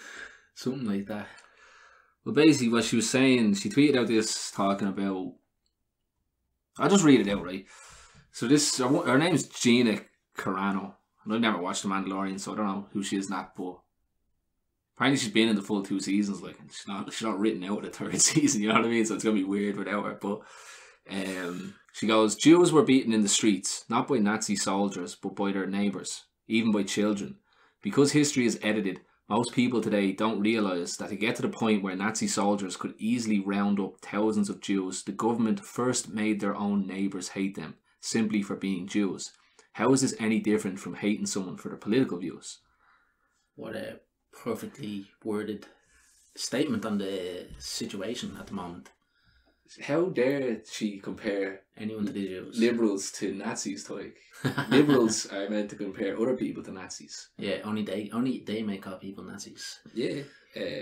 Something like that. Well, basically what she was saying, she tweeted out this talking about, I'll just read it out, right? So this, her name's Gina Carano. And I've never watched The Mandalorian, so I don't know who she is, but Apparently she's been in the full 2 seasons, like, and she's not written out of the 3rd season, you know what I mean? So it's going to be weird without her. But she goes, Jews were beaten in the streets, not by Nazi soldiers, but by their neighbours, even by children. Because history is edited, most people today don't realise that to get to the point where Nazi soldiers could easily round up thousands of Jews, the government first made their own neighbours hate them, simply for being Jews. How is this any different from hating someone for their political views? What a perfectly worded statement on the situation at the moment. How dare she compare anyone to the Jews? Liberals to Nazis, Tadhg. Liberals are meant to compare other people to Nazis. Yeah, only they may call people Nazis. Yeah.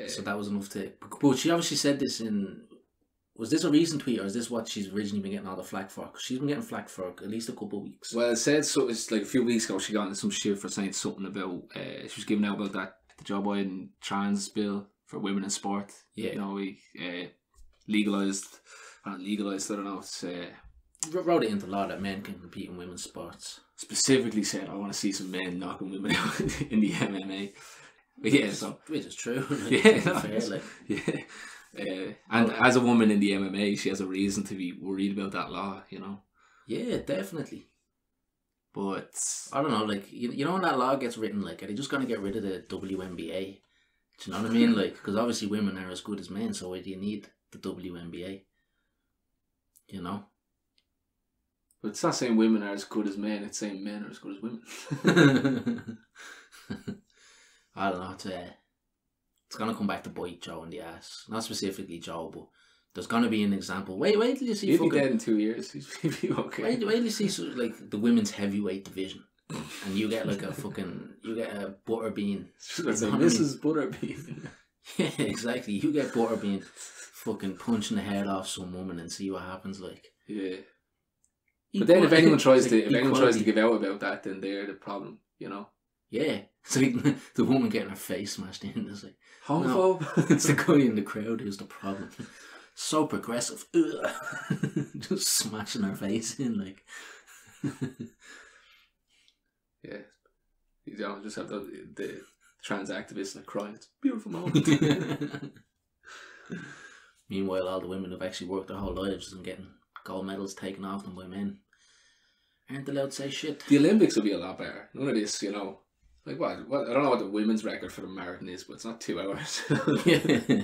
So that was enough to... But she obviously said this in... Was this a recent tweet, or is this what she's originally been getting all the flack for? Because she's been getting flack for at least a couple of weeks. Well, it said so. It's like a few weeks ago she got into some shit for saying something about... she was giving out about that the Joe Biden trans bill for women in sport. Yeah. You know, we legalised... I don't know. It's... wrote it into law that men can compete in women's sports. Specifically said, I want to see some men knocking women out in the MMA. But yeah, so... Which is true. And as a woman in the MMA, she has a reason to be worried about that law, you know? Yeah, definitely. But... I don't know, like, you know when that law gets written, like, are they just going to get rid of the WNBA? Do you know what I mean? Like, because obviously women are as good as men, so why do you need the WNBA? You know? But it's not saying women are as good as men, it's saying men are as good as women. I don't know, it's going to come back to bite Joe in the ass. Not specifically Joe, but there's going to be an example. Wait till you see... He'll be dead in 2 years. He'll be okay. Wait till you see, like, the women's heavyweight division. And you get, like, you get a Butterbean. Mrs. Butterbean. Yeah, exactly. You get Butterbean fucking punching the head off some woman and see what happens, like. Yeah. But then if anyone tries to give out about that, then they're the problem, you know? Yeah. It's like the woman getting her face smashed in. It's like, homophobe? No, it's the guy in the crowd who's the problem. So progressive. Just smashing her face in, like. Yeah. You don't just have the trans activists like crying. It's a beautiful moment. Meanwhile, all the women who've actually worked their whole lives and getting gold medals taken off them by men aren't allowed to say shit. The Olympics will be a lot better. None of this, you know. Like what? I don't know what the women's record for the marathon is, but it's not 2 hours. Yeah.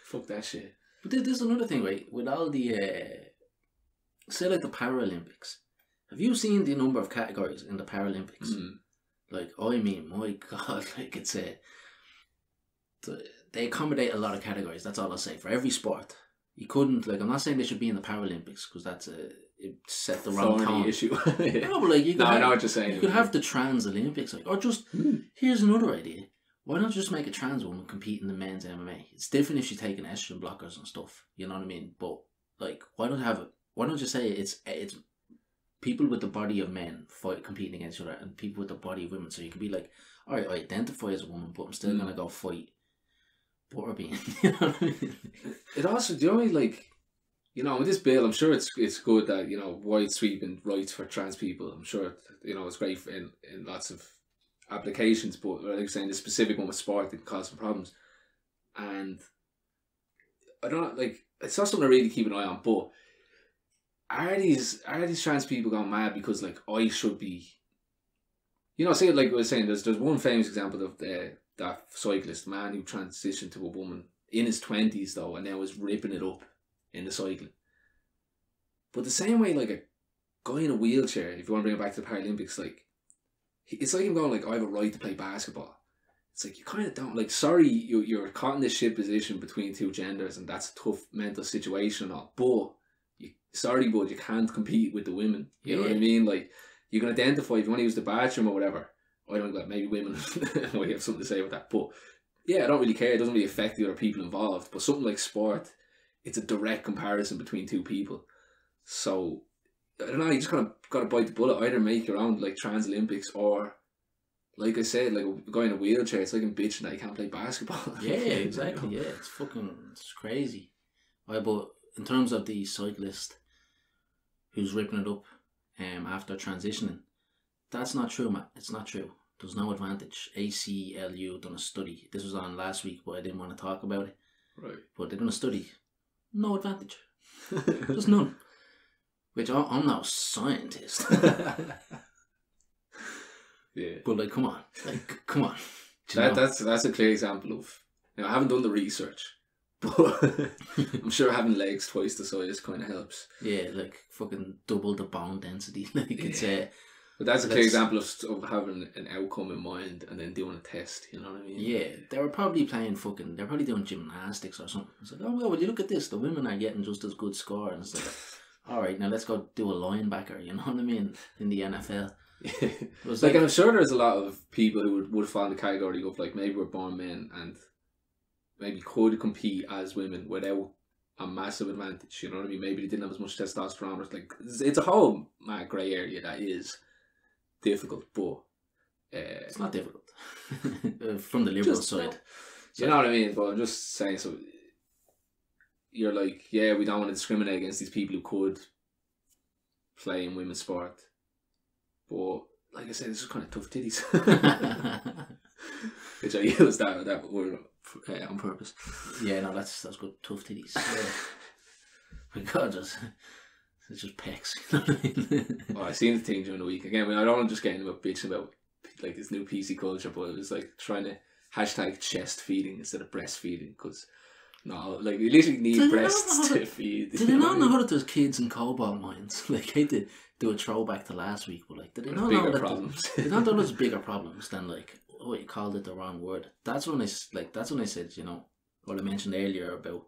Fuck that shit. But there's another thing, right? With all the, say like the Paralympics. Have you seen the number of categories in the Paralympics? Mm. Like, I mean, my God, like it's they accommodate a lot of categories. That's all I'll say. For every sport. You couldn't, like, I'm not saying they should be in the Paralympics because it set the wrong tone. Issue. Yeah. No, but like you could I know what you're saying. You could have the trans Olympics, like, or just here's another idea. Why not just make a trans woman compete in the men's MMA? It's different if she's taking estrogen blockers and stuff. You know what I mean? But like, why don't you say it's people with the body of men competing against each other and people with the body of women? So you could be like, all right, I identify as a woman, but I'm still gonna go fight Butterbean. You know what I mean? It also, the only, like, you know, with this bill, I'm sure it's good that, you know, wide sweeping rights for trans people. I'm sure, you know, it's great in lots of applications, but like I'm saying, the specific one with sport that can cause some problems. And I don't know, like, it's not something I really keep an eye on, but are these trans people going mad because, like, I should be, you know, say, like I was saying, there's one famous example of that cyclist, man who transitioned to a woman in his 20s though, and now is ripping it up in the cycling. But the same way, like, a guy in a wheelchair, if you want to bring it back to the Paralympics, like, it's like him going, like, I have a right to play basketball. It's like, you kind of don't, like, sorry, you're caught in this shit position between two genders, and that's a tough mental situation and all, but sorry, but you can't compete with the women. You know what I mean? Like, you can identify, if you want to use the bathroom or whatever. I don't know, maybe women might have something to say about that, but yeah, I don't really care. It doesn't really affect the other people involved. But something like sport, it's a direct comparison between two people. So I don't know. You just kind of got to bite the bullet. Either make your own, like, trans Olympics, or, like I said, like a guy in a wheelchair. It's like him bitching that he can't play basketball. Yeah, exactly. Yeah, it's crazy. Right, but in terms of the cyclist who's ripping it up after transitioning, that's not true, man. It's not true. There's no advantage. ACLU done a study. This was on last week, but I didn't want to talk about it. Right. But they done a study. No advantage. Just none. Which I'm not a scientist. Yeah. But like, come on. Like, come on. That's a clear example of... Now, I haven't done the research, but I'm sure having legs twice the size kind of helps. Yeah, like fucking double the bone density. Like it's But that's a clear example of having an outcome in mind and then doing a test, you know what I mean? Yeah, they were probably playing they're probably doing gymnastics or something. It's like, oh well, you look at this, the women are getting just as good score, and it's like, all right, now let's go do a linebacker, you know what I mean, in the NFL. Yeah. Like, I'm sure there's a lot of people who would fall in the category of like, maybe we're born men and maybe could compete as women without a massive advantage, you know what I mean? Maybe they didn't have as much testosterone. Or like, it's a whole grey area that is difficult, but it's not difficult from the liberal side. You know what I mean? But I'm just saying, so you're like, yeah, we don't want to discriminate against these people who could play in women's sport, but like I said, it's just kind of tough titties. Which I use that word on purpose. Yeah, no, that's good. Tough titties. Yeah. My God, it's just pecs. You know what I mean? Oh, I seen the thing during the week. Again, I don't want to just get into a bitch about like this new PC culture, but it was like trying to hashtag chest feeding instead of breastfeeding, because no, like you literally need breasts to feed. Did they not know that there's kids in cobalt mines? Like, I hate to do a throwback to last week, but like, did they not know that problems? They not know there's bigger problems than like, oh, you called it the wrong word. That's when I said, you know, what I mentioned earlier about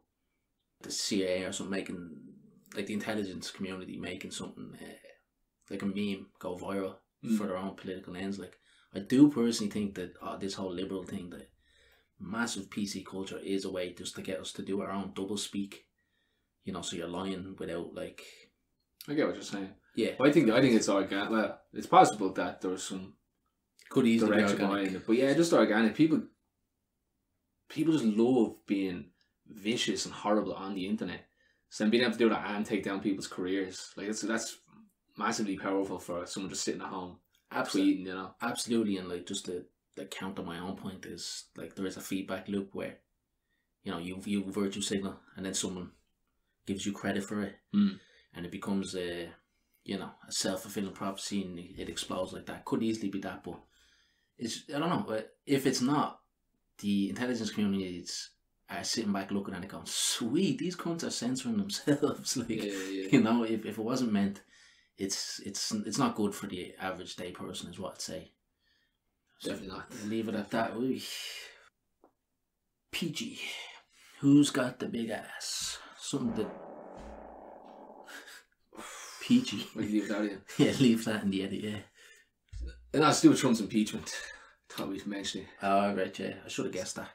the CIA or something making, like the intelligence community making something like a meme go viral for their own political ends. Like, I do personally think that this whole liberal thing, that massive PC culture, is a way just to get us to do our own double speak. You know, so you're lying without like. I get what you're saying. Yeah, well, I think it's organic. Well, it's possible that there's some could easily direction be organic behind it, but yeah, just organic. People just love being vicious and horrible on the internet. So then being able to do that and take down people's careers, like that's massively powerful for someone just sitting at home tweeting, you know. Absolutely, and like just to counter my own point is like there is a feedback loop where, you know, you virtue signal and then someone gives you credit for it, and it becomes a self-fulfilling prophecy, and it explodes like that. Could easily be that, but it's, I don't know, if it's not, the intelligence communities are sitting back looking at it going, sweet, these cunts are censoring themselves. Like, you know, if it wasn't meant, it's not good for the average day person, is what I'd say. Definitely not. Leave it at that. PG. Who's got the big ass? Something that PG. We leave that in. Yeah, leave that in the edit, yeah. And that's to do with Trump's impeachment. Thought we'd mention it. Oh, right, yeah. I should have guessed that.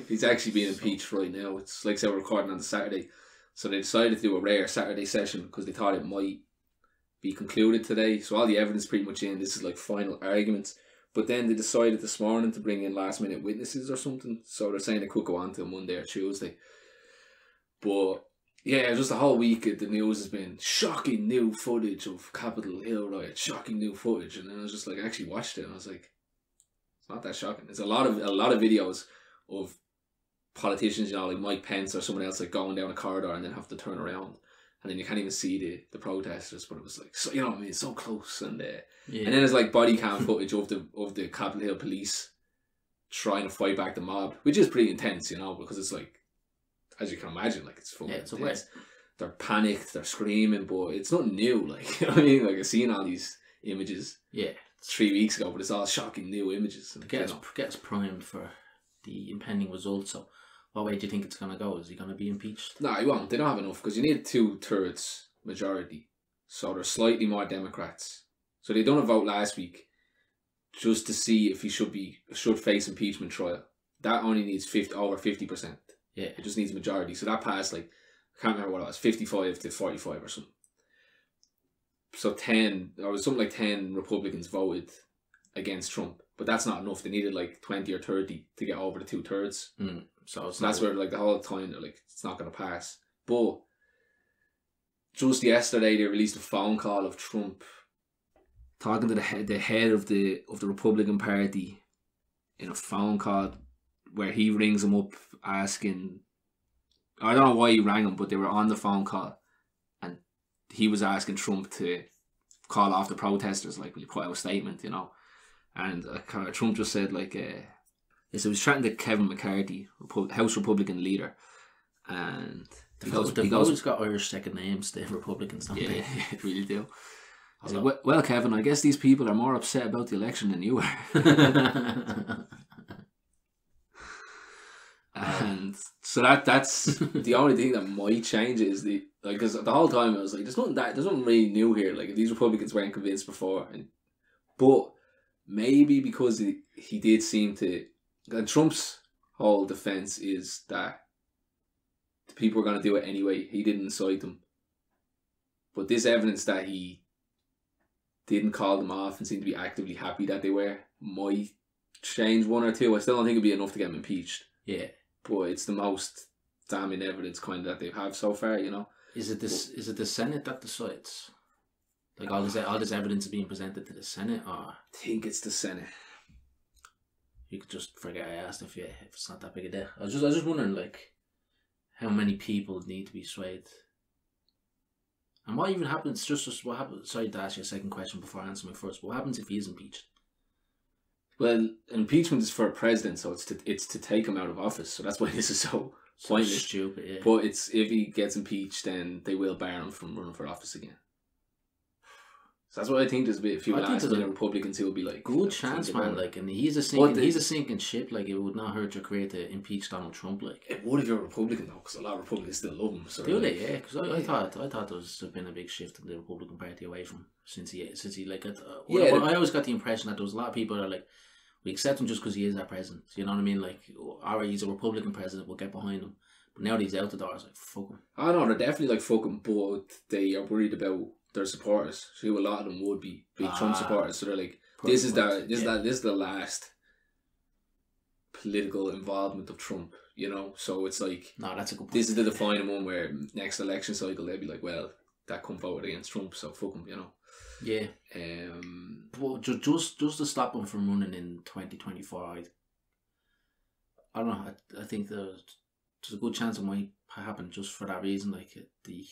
He's actually being impeached right now. It's like, say, we're recording on the Saturday. So they decided to do a rare Saturday session because they thought it might be concluded today. So all the evidence pretty much in. This is like final arguments. But then they decided this morning to bring in last minute witnesses or something. So they're saying it could go on till Monday or Tuesday. But yeah, just the whole week the news has been shocking new footage of Capitol Hill riot, shocking new footage. And then I was just like, I actually watched it and I was like, it's not that shocking. There's a lot of videos of politicians, you know, like Mike Pence or someone else, like going down a corridor and then have to turn around. And then you can't even see the protesters, but it was like, so, you know what I mean, so close. And and then there's like body cam footage of the Capitol Hill police trying to fight back the mob, which is pretty intense, you know, because it's like, as you can imagine, like it's fucking intense. They're panicked, they're screaming, but it's not new, like, you know what I mean? Like, I've seen all these images 3 weeks ago, but it's all shocking new images. And get us primed for the impending results. So what way do you think it's going to go? Is he going to be impeached? No, he won't. They don't have enough, because you need 2/3 majority. So there's slightly more Democrats. So they done a vote last week just to see if he should face impeachment trial. That only needs over 50%. Yeah. It just needs majority. So that passed, like, I can't remember what it was, 55 to 45 or something. So 10 Republicans voted against Trump. But that's not enough. They needed like 20 or 30 to get over the 2/3. So that's where, like, the whole time they're like, it's not going to pass. But just yesterday they released a phone call of Trump talking to the head of the Republican Party in a phone call where he rings him up asking, I don't know why he rang him, but they were on the phone call and he was asking Trump to call off the protesters, like, will you put out a statement, you know? And Trump just said, like, he was chatting to Kevin McCarthy, House Republican leader, and They've always got Irish second names, the Republicans, don't they? Yeah, they really do. I was like, well, Kevin, I guess these people are more upset about the election than you are. And so that's the only thing that might change is because the whole time I was like, there's nothing really new here. Like, if these Republicans weren't convinced before, but maybe because he did seem to. And Trump's whole defense is that the people were going to do it anyway. He didn't incite them. But this evidence that he didn't call them off and seemed to be actively happy that they were might change one or two. I still don't think it'd be enough to get him impeached. Yeah. But it's the most damning evidence kind of that they have so far, you know. Is it the Senate that decides? Like, all this evidence is being presented to the Senate, or I think it's the Senate. You could just forget I asked if it's not that big a deal. I was just wondering, like, how many people need to be swayed, and what even happens? Just what happens? Sorry to ask you a second question before I answer my first. What happens if he is impeached? Well, impeachment is for a president, so it's to take him out of office. So that's why this is so pointless. Stupid, yeah. But it's if he gets impeached, then they will bar him from running for office again. So that's what I think. There's a few last minute Republicans who will be like, good chance, man. Like, and he's a sinking ship. Like, it would not hurt your career to impeach Donald Trump. Like, it would if you're a Republican though, because a lot of Republicans still love him. So do they? Yeah, because I thought there's been a big shift in the Republican Party away from since he like. I always got the impression that there was a lot of people that are like, we accept him just because he is our president. You know what I mean? Like, alright, he's a Republican president, we'll get behind him. But now that he's out the door, it's like, fuck him. I know, they're definitely like, fuck him, but they are worried about their supporters. So a lot of them would be big Trump supporters. So they're like, this is the last political involvement of Trump, you know? So it's like, no, that's a good point. This is the defining one where next election cycle they'll be like, well, that cunt voted against Trump, so fuck him, you know? Yeah. Well, just to stop him from running in 2024, I don't know. I think there's a good chance it might happen just for that reason. Like, the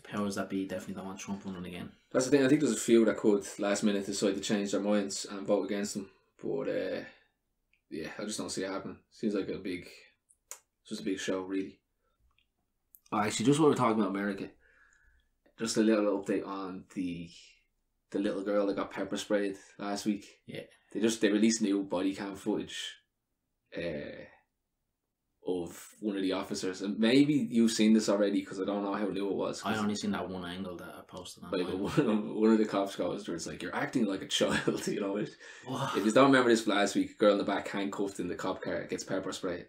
powers that be definitely don't want Trump running again. That's the thing. I think there's a few that could last minute decide to change their minds and vote against him. But yeah, I just don't see it happening. Seems like just a big show, really. Actually, just while we're talking about America, just a little update on the little girl that got pepper sprayed last week. Yeah. They released new body cam footage of one of the officers, and maybe you've seen this already because I don't know how new it was. I only seen that one angle that I posted on. Like, one of the cops goes there, it's like, you're acting like a child, you know. What? If you don't remember this from last week, a girl in the back handcuffed in the cop car gets pepper sprayed.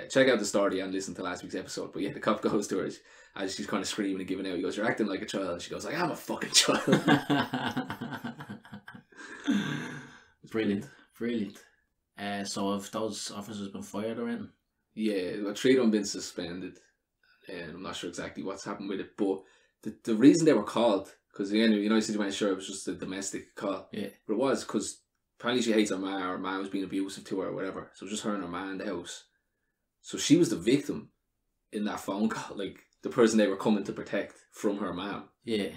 Check out the story and listen to last week's episode. But yeah, the cop goes to her as she's kind of screaming and giving out. He goes, "You're acting like a child." And she goes, "I am a fucking child." Brilliant. So have those officers been fired or anything? Yeah, 3 of them been suspended, and I'm not sure exactly what's happened with it. But the reason they were called, because again, you know, you said you weren't sure it was just a domestic call. Yeah, but it was because apparently she hates her ma, or her ma was being abusive to her or whatever. So it was just her and her ma in the house. So she was the victim in that phone call, like the person they were coming to protect from her mom. Yeah.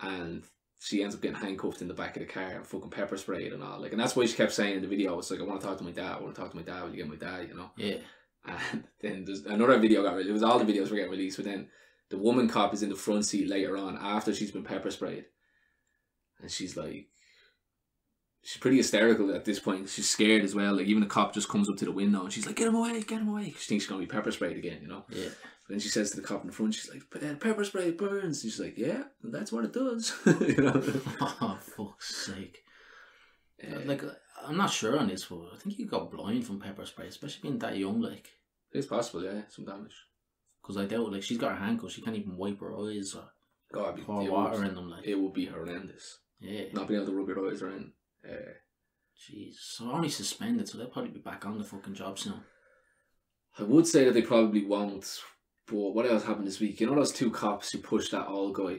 And she ends up getting handcuffed in the back of the car and fucking pepper sprayed and all. Like, and that's why she kept saying in the video, it's like, I want to talk to my dad, will you get my dad, you know? Yeah. And then there's another video got released. It was all the videos were getting released, but then the woman cop is in the front seat later on after she's been pepper sprayed. And she's like, she's pretty hysterical at this point. She's scared as well. Like, even the cop just comes up to the window and she's like, get him away. She thinks she's going to be pepper sprayed again, you know? Yeah. But then she says to the cop in the front, she's like, pepper spray burns. And she's like, yeah, that's what it does. You know? Oh, fuck's sake. Like, I'm not sure on this, but I think you got blind from pepper spray, especially being that young, like. It's possible, yeah, some damage. Because I doubt, like, she's got her handcuffs, she can't even wipe her eyes or pour water in them, like. It would be horrendous. Yeah. Not being able to rub your eyes around. Jeez, so only suspended, so they'll probably be back on the fucking job soon. I would say that they probably won't, but what else happened this week? You know those 2 cops who pushed that old guy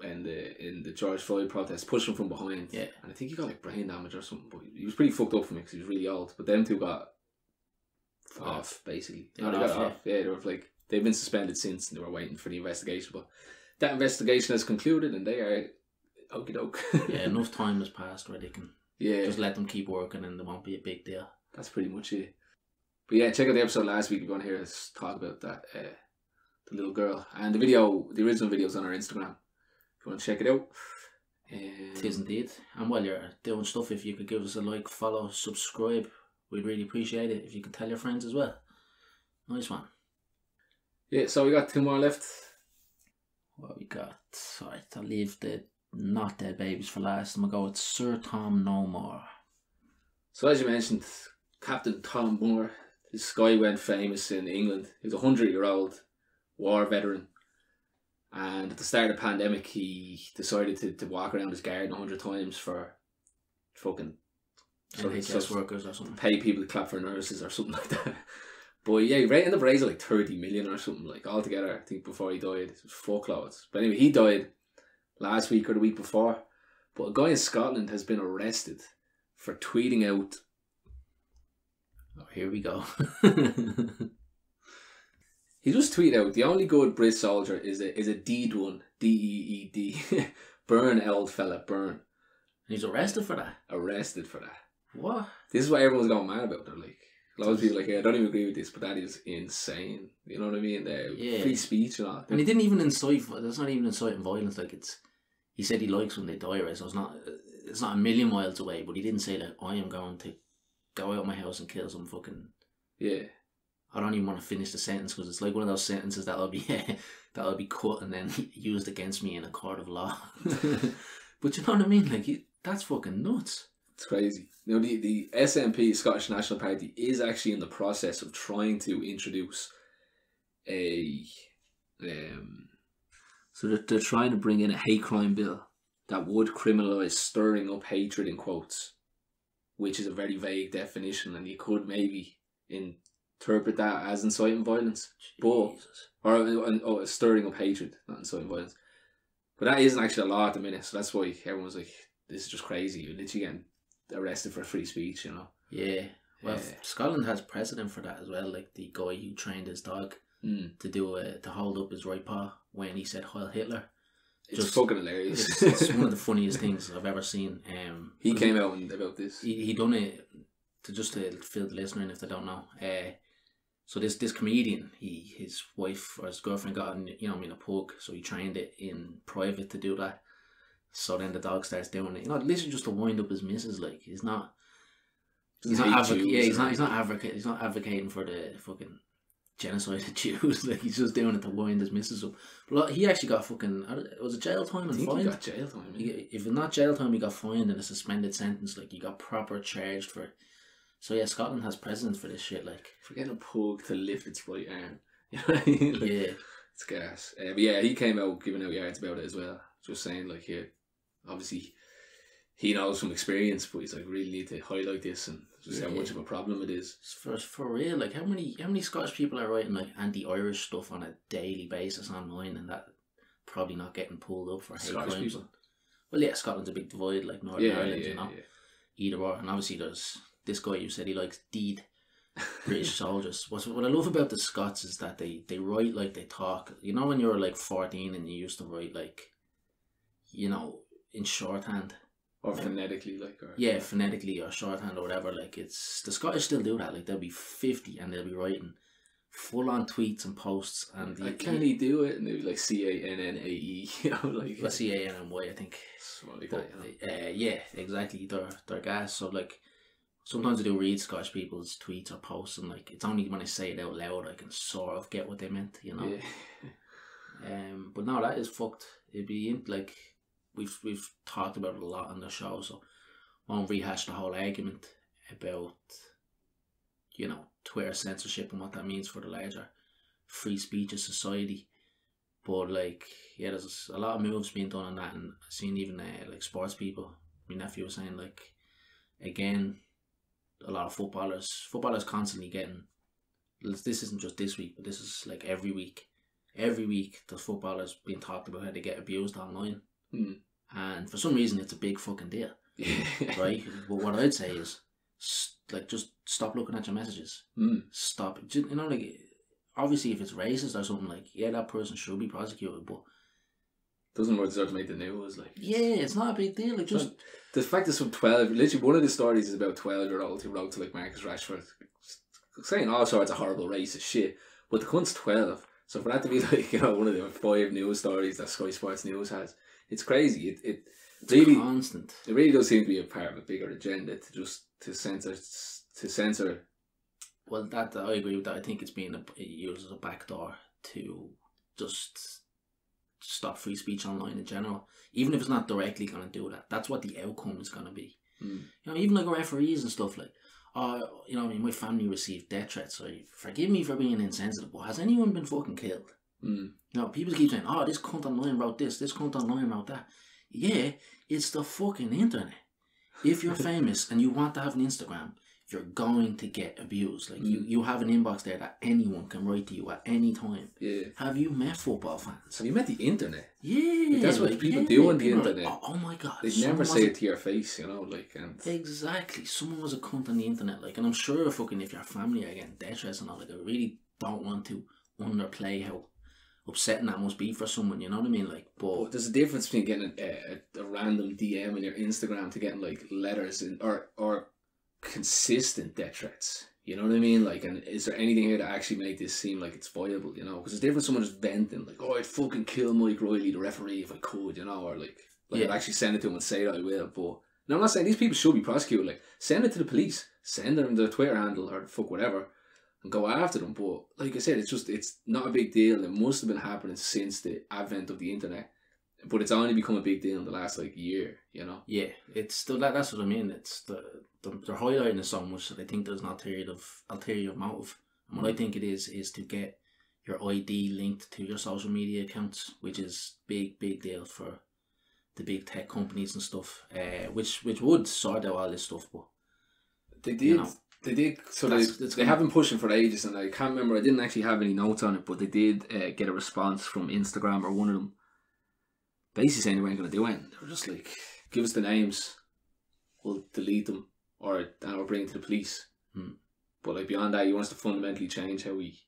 in the George Floyd protest, pushed him from behind. Yeah. And I think he got like brain damage or something. But he was pretty fucked up from it because he was really old. But them two got off basically. They No, they got got off, off. Yeah, they were like they've been suspended since, and they were waiting for the investigation. But that investigation has concluded, and they are okie doke. Yeah, enough time has passed where they can just let them keep working, and there won't be a big deal. That's pretty much it. But yeah, check out the episode last week if you want to hear us talk about that, the little girl. And the original video's on our Instagram. If you want to check it out. It is indeed. And while you're doing stuff, if you could give us a like, follow, subscribe, we'd really appreciate it. If you could tell your friends as well. Nice one. Yeah, so we got 2 more left. What we got? Alright, I'll leave the not dead babies for last. I'm going to go with Sir Tom No More. So as you mentioned, Captain Tom Moore, this guy went famous in England. He was a 100-year-old war veteran. And at the start of the pandemic, he decided to walk around his garden 100 times for fucking NHS workers or something. Pay people to clap for nurses or something like that. But yeah, he ended up raising like 30 million or something like altogether. I think before he died, it was fuckloads. But anyway, he died last week or the week before. But a guy in Scotland has been arrested for tweeting out. Oh, here we go. He just tweeted out, the only good Brit soldier is a deed one, D-E-E-D. Burn, old fella, burn. He's arrested for that? Arrested for that. What? This is what everyone's going mad about. They're like, a lot of people are like, yeah, I don't even agree with this, but that is insane. You know what I mean? Yeah. Free speech and all. And he didn't even incite, that's not even inciting violence. Like he said he likes when they die, right? So it's not a million miles away, but he didn't say like, I am going to go out of my house and kill some fucking... Yeah. I don't even want to finish the sentence because it's like one of those sentences that'll be cut and then used against me in a court of law. But you know what I mean? Like that's fucking nuts. It's crazy. You know, the SNP, Scottish National Party, is actually in the process of trying to introduce so they're trying to bring in a hate crime bill that would criminalise stirring up hatred in quotes, which is a very vague definition, and you could maybe interpret that as inciting violence, or stirring up hatred, not inciting violence. But that isn't actually a law at the minute, so that's why everyone's like, this is just crazy. You're literally getting arrested for free speech, you know. Yeah. Well, Scotland has precedent for that as well. Like the guy who trained his dog to hold up his right paw when he said Heil Hitler. It's fucking hilarious. It's one of the funniest things I've ever seen. He came out about this. He done it to fill the listener in if they don't know. So this comedian, his wife or his girlfriend got in a pug, so he trained it in private to do that. So then the dog starts doing it. Literally just to wind up his missus. Like he's not advocating for the fucking genocide of Jews. Like he's just doing it to wind his missus up. But he actually got fucking, was it jail time and fined? He got jail time. Yeah. If it's not jail time, he got fined and a suspended sentence. Like he got proper charged for it. So yeah, Scotland has precedent for this shit. Like for getting a pug to lift its right arm. You know what I mean? Like, yeah, it's gas. But yeah, he came out giving out yards about it as well. Just saying like, here, obviously he knows from experience, but he's like, really need to highlight this and just how much of a problem it is. For real, like how many Scottish people are writing like anti-Irish stuff on a daily basis online, and that probably not getting pulled up for hate crimes. People. Well, yeah, Scotland's a big divide, like Northern Ireland, either or. And obviously there's this guy who said he likes deed British soldiers. What I love about the Scots is that they write like they talk. You know, when you were like 14 and you used to write like, in shorthand. Or phonetically, like. Phonetically or shorthand or whatever. Like, it's the Scottish still do that. Like, they'll be 50 and they'll be writing full-on tweets and posts. And like, can he do it? And they'll be like C-A-N-N-A-E, like. Well, C-A-N-N-Y, I think. Something like that, yeah, exactly. They're gas. So, like, sometimes I do read Scottish people's tweets or posts, and like, it's only when I say it out loud I can sort of get what they meant, Yeah. But no, that is fucked. It'd be like. We've talked about it a lot on the show, so I won't rehash the whole argument about, Twitter censorship and what that means for the larger free speech of society. But like, yeah, there's a lot of moves being done on that, and I've seen even like sports people. My nephew was saying like, again, a lot of footballers constantly getting. This isn't just this week, but this is like every week. every week there's footballers being talked about how they get abused online. Mm. And for some reason it's a big fucking deal. Yeah. Right? But what I'd say is, like, just stop looking at your messages. Stop. You know, like, obviously if it's racist or something, like, yeah, that person should be prosecuted, but doesn't deserve to make the news. Like, yeah, it's not a big deal. Like, just the fact that some 12, literally one of the stories is about 12-year-old who wrote to like Marcus Rashford saying all sorts of horrible racist shit, but the cunt's 12. So for that to be like, you know, one of the 5 news stories that Sky Sports News has, it's crazy. It's really constant. It really does seem to be a part of a bigger agenda to censor. Well, that I agree with that. I think it's being used as a backdoor to just stop free speech online in general. Even if it's not directly going to do that, that's what the outcome is going to be. You know, even like referees and stuff, like, you know, I mean, my family received death threats. So forgive me for being insensitive, but has anyone been fucking killed? You know, people keep saying, oh, this cunt online wrote this cunt online wrote that. Yeah, it's the fucking internet. If you're famous and you want to have an Instagram, you're going to get abused. Like, you have an inbox there that anyone can write to you at any time. Yeah. Have you met football fans? Have you met the internet? Yeah. Like, that's what people do on the internet. Like, oh my God. They never say it to your face, you know, like, and exactly. Someone was a cunt on the internet, like, and I'm sure fucking if your family are getting death threats and all, like, I really don't want to underplay how upsetting that must be for someone, you know what I mean? Like, but there's a difference between getting a random DM in your Instagram to getting like letters or consistent death threats. You know what I mean? Like, and is there anything here to actually make this seem like it's viable? You know, because it's different. Someone just venting like, "Oh, I'd fucking kill Mike Riley, the referee, if I could," you know, or like I'd actually send it to him and say that I will. But no, I'm not saying these people should be prosecuted. Like, send it to the police, send them their Twitter handle or fuck whatever, and go after them. But like I said, it's not a big deal. It must have been happening since the advent of the internet, but it's only become a big deal in the last like year, you know. Yeah, it's still that's what I mean. It's they're highlighting it so much that I think there's an ulterior motive. And what I think it is to get your ID linked to your social media accounts, which is big deal for the big tech companies and stuff. Which would sort out all this stuff, but they did. You know, they did. So they have been pushing for ages, and I can't remember. I didn't actually have any notes on it, but they did get a response from Instagram or one of them, basically saying they weren't going to do it. They were just like, "Give us the names, we'll delete them, or we'll bring it to the police." But like beyond that, he wants to fundamentally change how we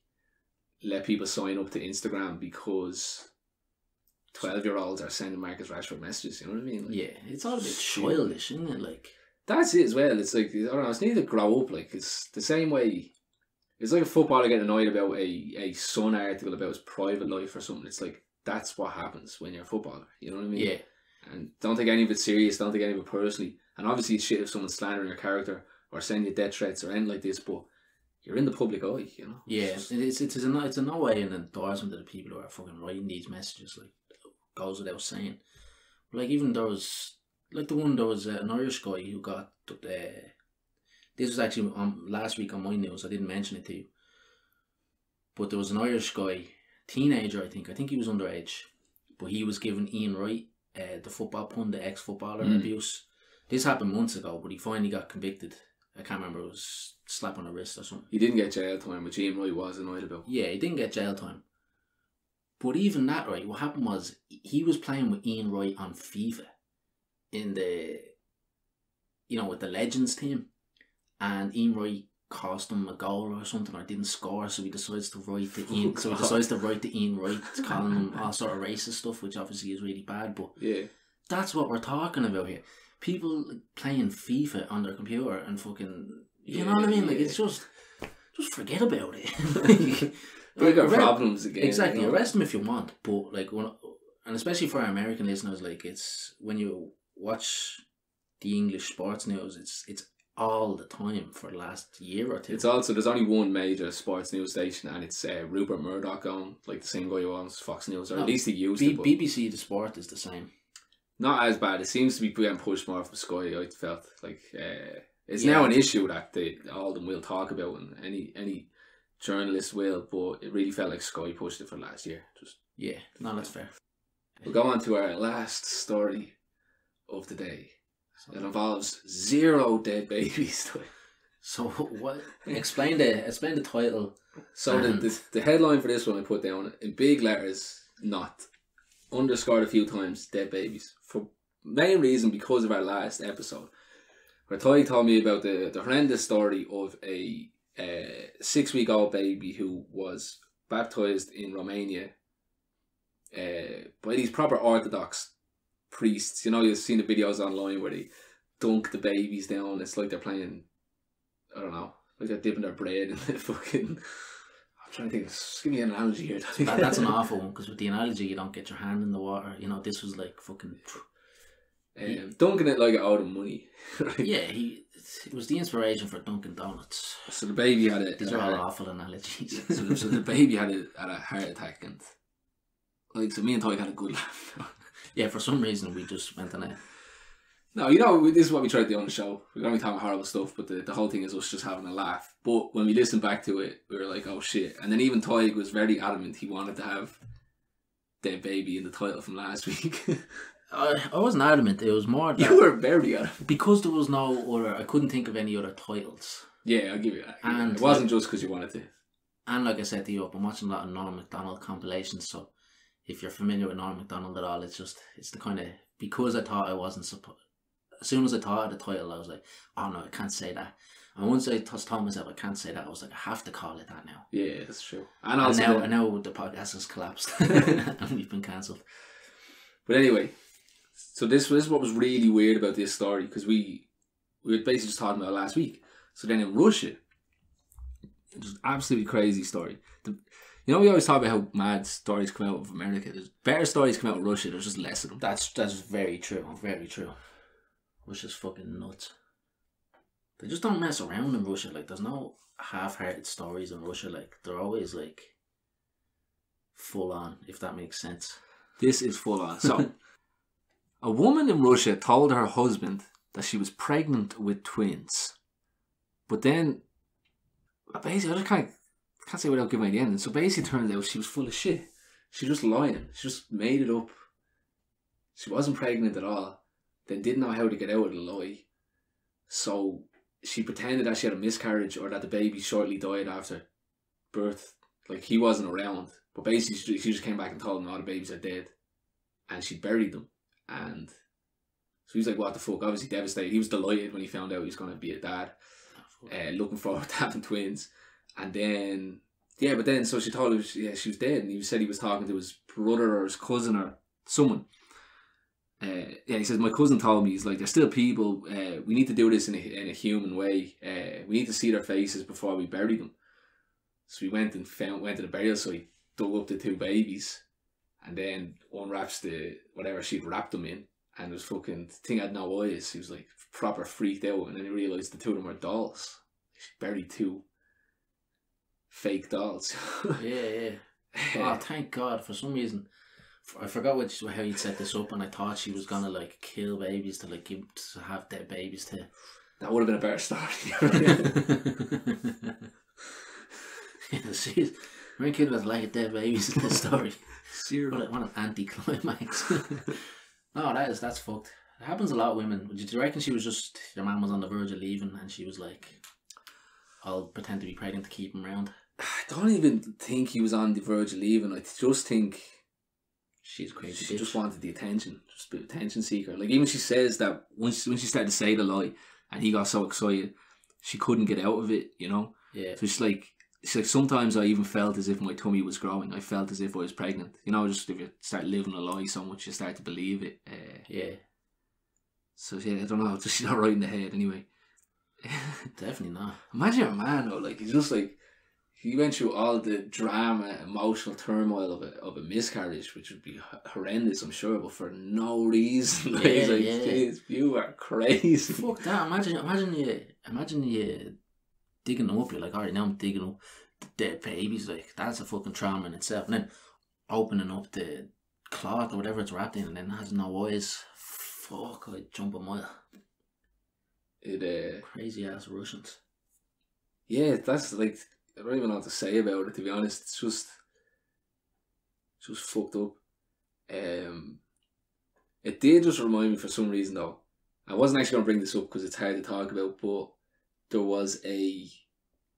let people sign up to Instagram because 12-year-olds are sending Marcus Rashford messages. You know what I mean? Like, yeah, it's all a bit childish, isn't it? Like, that's it as well. It's like, I don't know, it's need to grow up. Like, it's the same way. It's like a footballer getting annoyed about a Sun article about his private life or something. It's like, that's what happens when you're a footballer. You know what I mean? Yeah. And don't take any of it serious. Don't take any of it personally. And obviously it's shit if someone's slandering your character or sending you death threats or anything like this, but you're in the public eye, you know? Yeah, it's in no way an endorsement of the people who are fucking writing these messages, like, goes without saying. But like, even there was, like, there was an Irish guy who got, this was actually last week on my news, I didn't mention it to you, but there was an Irish guy, teenager I think he was underage, but he was given Ian Wright, the football pundit, ex-footballer, abuse. This happened months ago, but he finally got convicted. I can't remember, it was slap on the wrist or something. He didn't get jail time, which Ian Wright was annoyed about. Yeah, he didn't get jail time. But even that, right, what happened was he was playing with Ian Wright on FIFA in the, you know, with the Legends team, and Ian Wright cost him a goal or something, or didn't score, so he decides to write to Ian. So he decides to write to Ian Wright, calling him all sort of racist stuff, which obviously is really bad. But yeah, that's what we're talking about here. People playing FIFA on their computer and fucking, you know what I mean? Like, it's just forget about it. They got problems again. Exactly, you know? Arrest them if you want, but like, and especially for our American listeners, like, it's when you watch the English sports news, it's all the time for the last year or two. It's also, there's only one major sports news station, and it's Rupert Murdoch on, like the same guy who owns Fox News, or at least he used to. BBC The Sport is the same. Not as bad. It seems to be getting pushed more from Sky. I felt like it's now an issue that all of them will talk about, and any journalist will. But it really felt like Sky pushed it for last year. That's fair. We'll go on to our last story of the day. It involves 0 dead babies. So what? Explain the title. So the headline for this one I put down in big letters, not underscored a few times, dead babies. For main reason because of our last episode, where Tadhg told me about the horrendous story of a 6-week-old baby who was baptized in Romania by these proper Orthodox priests. You know, you've seen the videos online where they dunk the babies down. It's like they're playing, I don't know, like they're dipping their bread in the fucking... I'm trying to think, just give me an analogy here. That's an awful one, because with the analogy you don't get your hand in the water. You know, this was like fucking... Dunking it like it owed him money. Right? Yeah, it was the inspiration for Dunkin' Donuts. So the baby had These are all awful analogies. so the baby had a heart attack, and like, so me and Tadhg had a good laugh. Yeah, for some reason we just went on it. No, you know, this is what we try to do on the show. We're going to be talking horrible stuff, but the whole thing is us just having a laugh. But when we listened back to it, we were like, oh shit. And then even Tadhg was very adamant he wanted to have Dead Baby in the title from last week. I wasn't adamant. It was more that... You were very adamant. Because there was no other... I couldn't think of any other titles. Yeah, I'll give you that. And it wasn't just because you wanted to. And like I said to you, I've been watching a lot of Norm Macdonald compilations, so if you're familiar with Norm Macdonald at all, it's the kind of... Because I thought I wasn't supposed... As soon as I thought of the title, I was like, oh no, I can't say that. And once I told myself I can't say that, I was like, I have to call it that now. Yeah, that's true. And now the podcast has collapsed and we've been cancelled. But anyway, so this was what was really weird about this story, because we were basically just talking about it last week. So then in Russia, it was an absolutely crazy story. You know, we always talk about how mad stories come out of America. There's better stories come out of Russia. There's just less of them. That's very true. Very true. Russia's fucking nuts. They just don't mess around in Russia. Like, there's no half-hearted stories in Russia. Like, they're always like full on, if that makes sense. This is full on. So, a woman in Russia told her husband that she was pregnant with twins. But then, basically, I just can't say without giving away the ending. So basically, it turns out she was full of shit. She was just lying. She just made it up. She wasn't pregnant at all. Then didn't know how to get out of the lie. So she pretended that she had a miscarriage, or that the baby shortly died after birth. Like, he wasn't around. But basically she just came back and told him all the babies are dead. And she buried them. And so he was like, what the fuck? Obviously devastated. He was delighted when he found out he was going to be a dad. Looking forward to having twins. And then, yeah, but then, so she told him, she was dead. And he said he was talking to his brother or his cousin or someone. He says, my cousin told me, he's like, there's still people, we need to do this in a human way. We need to see their faces before we bury them. So we went to the burial site, dug up the 2 babies, and then unwraps whatever she'd wrapped them in, and it was fucking, the thing had no eyes. He was like proper freaked out, and then he realised the 2 of them were dolls. She buried 2 fake dolls. Yeah. Oh, thank God. For some reason, I forgot how you'd set this up, and I thought she was gonna like kill babies to like to have dead babies to. That would have been a better story. Yeah, she's very kid was like dead babies in the story. What an anti-climax. No, that's fucked. It happens a lot with women. Do you reckon she was just, your mum was on the verge of leaving and she was like, I'll pretend to be pregnant to keep him around? I don't even think he was on the verge of leaving. I just think she's crazy. She just wanted the attention, just a bit of attention seeker. Like, even she says that when she started to say the lie and he got so excited, she couldn't get out of it, you know? Yeah. So she's like, sometimes I even felt as if my tummy was growing. I felt as if I was pregnant. You know, just if you start living a lie so much, you start to believe it. Yeah. So yeah, I don't know. She's not right in the head anyway. Definitely not. Imagine a man though, like, he's just like, he went through all the drama, emotional turmoil of a miscarriage, which would be horrendous, I'm sure, but for no reason. Like, yeah, like, yeah. Geez, you are crazy. Fuck that. Imagine you digging them up. You're like, alright, now I'm digging up the dead babies. Like, that's a fucking trauma in itself. And then opening up the cloth or whatever it's wrapped in, and then it has no eyes. Fuck, I'd jump a mile. Crazy ass Russians. Yeah, that's like, I don't even know what to say about it, to be honest. It's just fucked up. It did just remind me for some reason though. I wasn't actually going to bring this up because it's hard to talk about, but there was a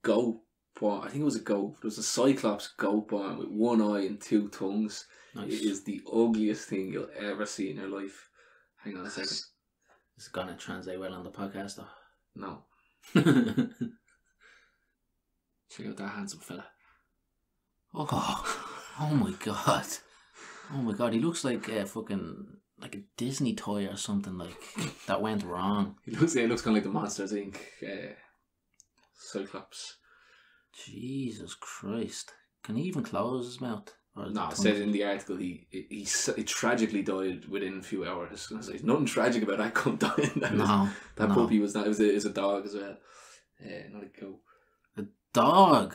goat born. I think it was a goat. There was a cyclops goat born with one eye and two tongues. Nice. It is the ugliest thing you'll ever see in your life. Hang on a second. It's gonna translate well on the podcast though. No. Check out that handsome fella. Oh my god. Oh my god, he looks like a fucking like a Disney toy or something like that went wrong. He looks kind of like the Monsters Inc. Cyclops. Jesus Christ. Can he even close his mouth? No, it said in the article he tragically died within a few hours. There's nothing tragic about that cunt dying. That puppy was not. It was a dog as well. Not a goat. A dog?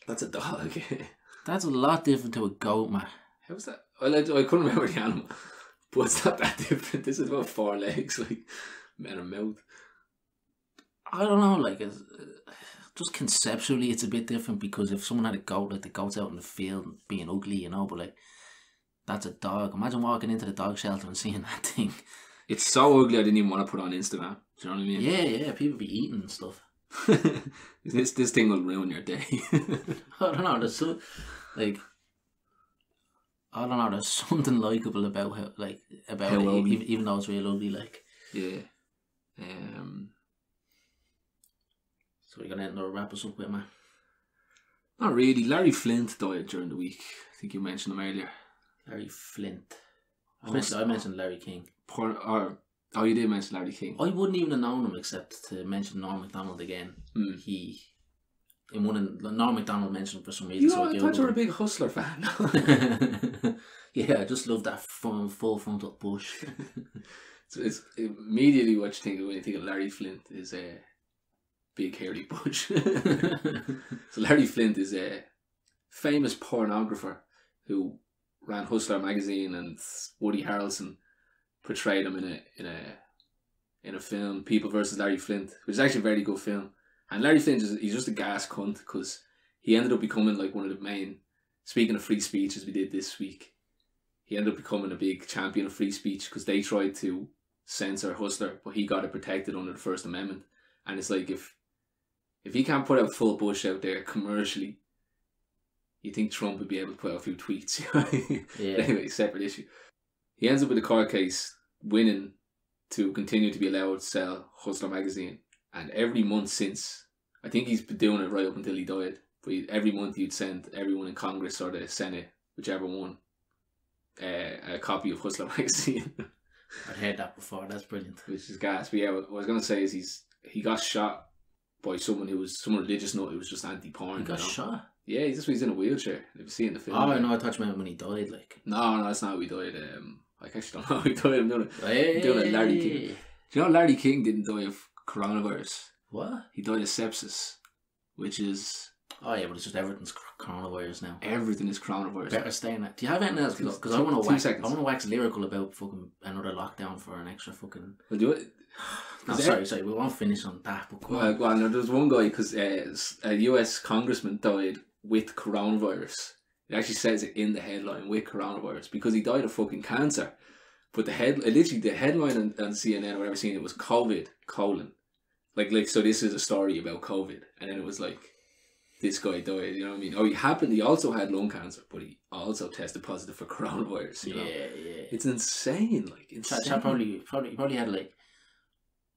That's a dog. That's a lot different to a goat, man. How's that? I couldn't remember the animal, but it's not that different. This is about 4 legs, like, and a mouth. I don't know, like, just conceptually it's a bit different, because if someone had a goat, like the goat's out in the field being ugly, you know, but like, that's a dog. Imagine walking into the dog shelter and seeing that thing. It's so ugly I didn't even want to put it on Instagram. Do you know what I mean? Yeah, people be eating and stuff. this thing will ruin your day. I don't know, there's so, like, I don't know, there's something likeable about how, like, about how it, ugly. even though it's real ugly, like. Yeah. So we're gonna end or wrap us up with, man. Not really. Larry Flint died during the week. I think you mentioned him earlier. Larry Flint. I mentioned Larry King. Oh, you did mention Larry King. I wouldn't even have known him except to mention Norm Macdonald again. Norm Macdonald mentioned him for some reason. I thought you were a big Hustler fan. Yeah, I just love that full frontal bush. It's immediately what you think of when you think of Larry Flint is a big hairy bush. So Larry Flint is a famous pornographer who ran Hustler magazine, and Woody Harrelson portrayed him in a film, People vs. Larry Flint, which is actually a very good film. And Larry Flint he's just a gas cunt, because he ended up becoming like one of the main, speaking of free speech as we did this week, he ended up becoming a big champion of free speech, because they tried to censor Hustler, but he got it protected under the First Amendment. And it's like, if he can't put out full bush out there commercially, you think Trump would be able to put out a few tweets. Yeah. Anyway, separate issue. He ends up with a court case, winning to continue to be allowed to sell Hustler magazine. And every month since, I think he's been doing it right up until he died, but every month he'd send everyone in Congress or the Senate, whichever one, a copy of Hustler magazine. I'd heard that before. That's brilliant. Which is gas. But yeah, what I was going to say is he got shot by someone who was some religious nut who was just anti-porn. He got shot? Yeah, he's in a wheelchair. Have you seen the film? Oh, no, I thought you meant when he died, like. No, that's not how he died. I actually don't know how he died. I'm doing a Larry King. Do you know Larry King didn't die of coronavirus? What? He died of sepsis, which is... Oh yeah, but it's just everything's coronavirus now. Everything is coronavirus. Better stay in it. Do you have anything else? Because I want to wax lyrical about fucking another lockdown for an extra fucking... We'll do it. No, sorry, we won't finish on that. But go on. There's one guy, because a US congressman died with coronavirus. It actually says it in the headline, with coronavirus, because he died of fucking cancer. But the headline on CNN or whatever seen it was COVID : like so this is a story about COVID, and then it was like, this guy died, you know what I mean? Oh, he also had lung cancer, but he also tested positive for coronavirus. You know? Yeah. It's insane, like insane. Chad probably had like,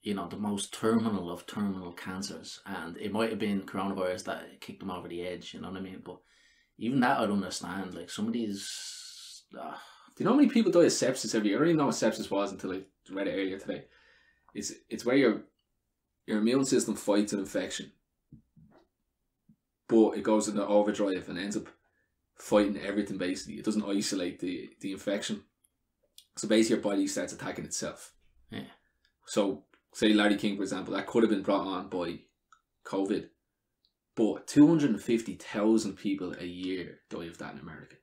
you know, the most terminal of terminal cancers, and it might have been coronavirus that kicked him over the edge. You know what I mean? But even that, I don't understand. Like some of these. Do you know how many people die of sepsis every year? I don't even know what sepsis was until I read it earlier today. It's where your immune system fights an infection, but it goes into overdrive and ends up fighting everything. Basically, it doesn't isolate the infection, so basically your body starts attacking itself. Yeah. So say Larry King, for example, that could have been brought on by COVID, but 250,000 people a year die of that in America.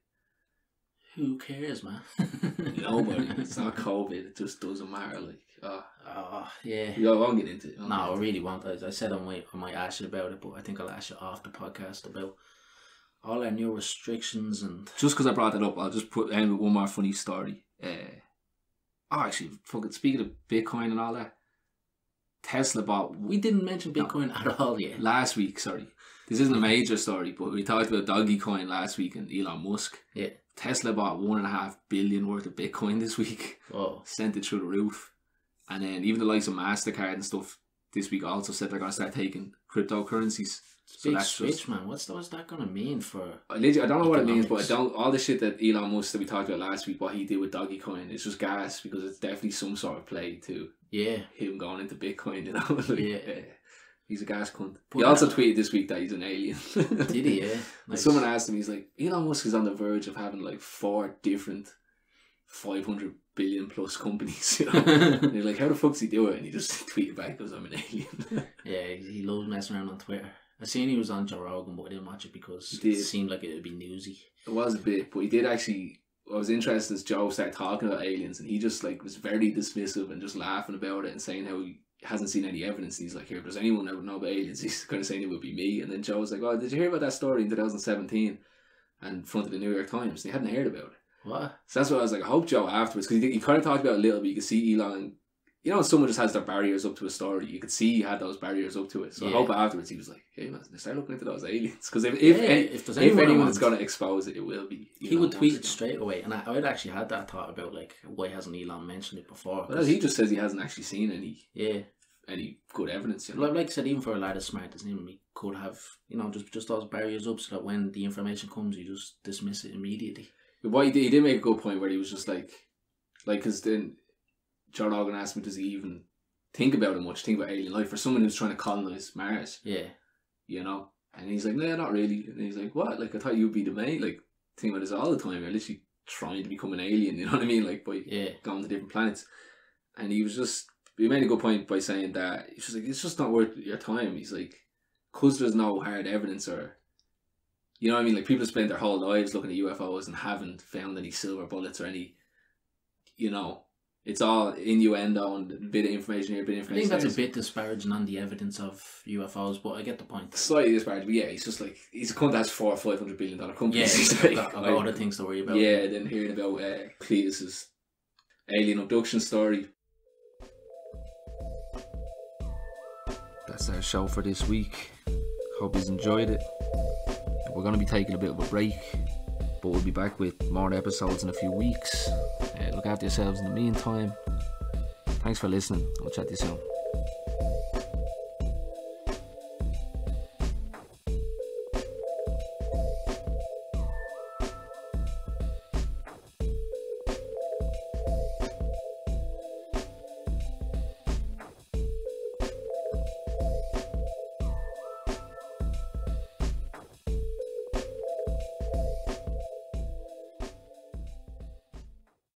Who cares, man? Nobody. It's not COVID. It just doesn't matter. Like, yeah. I won't get into it. I really won't. I said I might ask you about it, but I think I'll ask you off the podcast about all our new restrictions and. Just because I brought it up, I'll just end with one more funny story. Actually, fucking speaking of Bitcoin and all that, Tesla bought... We didn't mention Bitcoin at all yet. Last week, sorry. This isn't a major story, but we talked about Dogecoin last week and Elon Musk. Yeah. Tesla bought $1.5 billion worth of Bitcoin this week. Oh. Sent it through the roof. And then even the likes of MasterCard and stuff this week also said they're going to start taking cryptocurrencies. So Big that's switch, just, man. What's that going to mean for... I don't know what it means, but economics? all the shit that Elon Musk that we talked about last week, what he did with Dogecoin, it's just gas, because it's definitely some sort of play to him going into Bitcoin, you know. Like, he's a gas cunt. He also tweeted this week that he's an alien. Did he? Yeah. Nice. Someone asked him, he's like, Elon Musk is on the verge of having like 4 different 500 billion plus companies, you know. And you're like, how the fuck does he do it? And he just tweeted back, goes, I'm an alien. Yeah, he loves messing around on Twitter. I seen he was on Joe Rogan, but I didn't watch it because He it did. seemed like it would be newsy. It was a bit, but he did actually. I was interested as Joe started talking about aliens, and he just like was very dismissive and just laughing about it and saying how he hasn't seen any evidence. And he's like, here, if there's anyone that would know about aliens, he's kind of saying it would be me. And then Joe was like, oh, did you hear about that story in 2017 and in front of the New York Times? And he hadn't heard about it. What? So that's what I was like, I hope Joe afterwards, because he kind of talked about it a little bit. You could see Elon, you know, when someone just has their barriers up to a story, you could see he had those barriers up to it. So I hope afterwards he was like, hey man, start looking into those aliens. Because if there's anyone that's going to expose it, it will be Elon he would tweet Musk. it straight away. And I'd actually had that thought about, like, why hasn't Elon mentioned it before? Well, he just says he hasn't actually seen any good evidence. You know? Like I said, even for a lad as smart as him, he could have, you know, just those barriers up so that when the information comes, you just dismiss it immediately. But what he did make a good point where he was just like, because then Joe Rogan asked me, does he even think about it much, think about alien life, for someone who's trying to colonize Mars? Yeah. You know? And he's like, no, not really. And he's like, what? Like, I thought you'd be the main, like, think about this all the time. You're literally trying to become an alien, you know what I mean? Like, by going to different planets. And he made a good point by saying that, he's just like, it's just not worth your time. He's like, because there's no hard evidence or, you know what I mean? Like, people spend their whole lives looking at UFOs and haven't found any silver bullets or any, you know, it's all innuendo and a bit of information here, a bit of I think information that's there. a bit disparaging on the evidence of UFOs, but I get the point. Slightly disparaging, but yeah, he's just like, he's a cunt that has $400 or $500 billion companies. Yeah, He's I've like, got other things to worry about. yeah, then hearing about Cletus's alien abduction story. That's our show for this week. Hope you've enjoyed it. We're going to be taking a bit of a break, but we'll be back with more episodes in a few weeks. Look after yourselves in the meantime. Thanks for listening. I'll chat to you soon.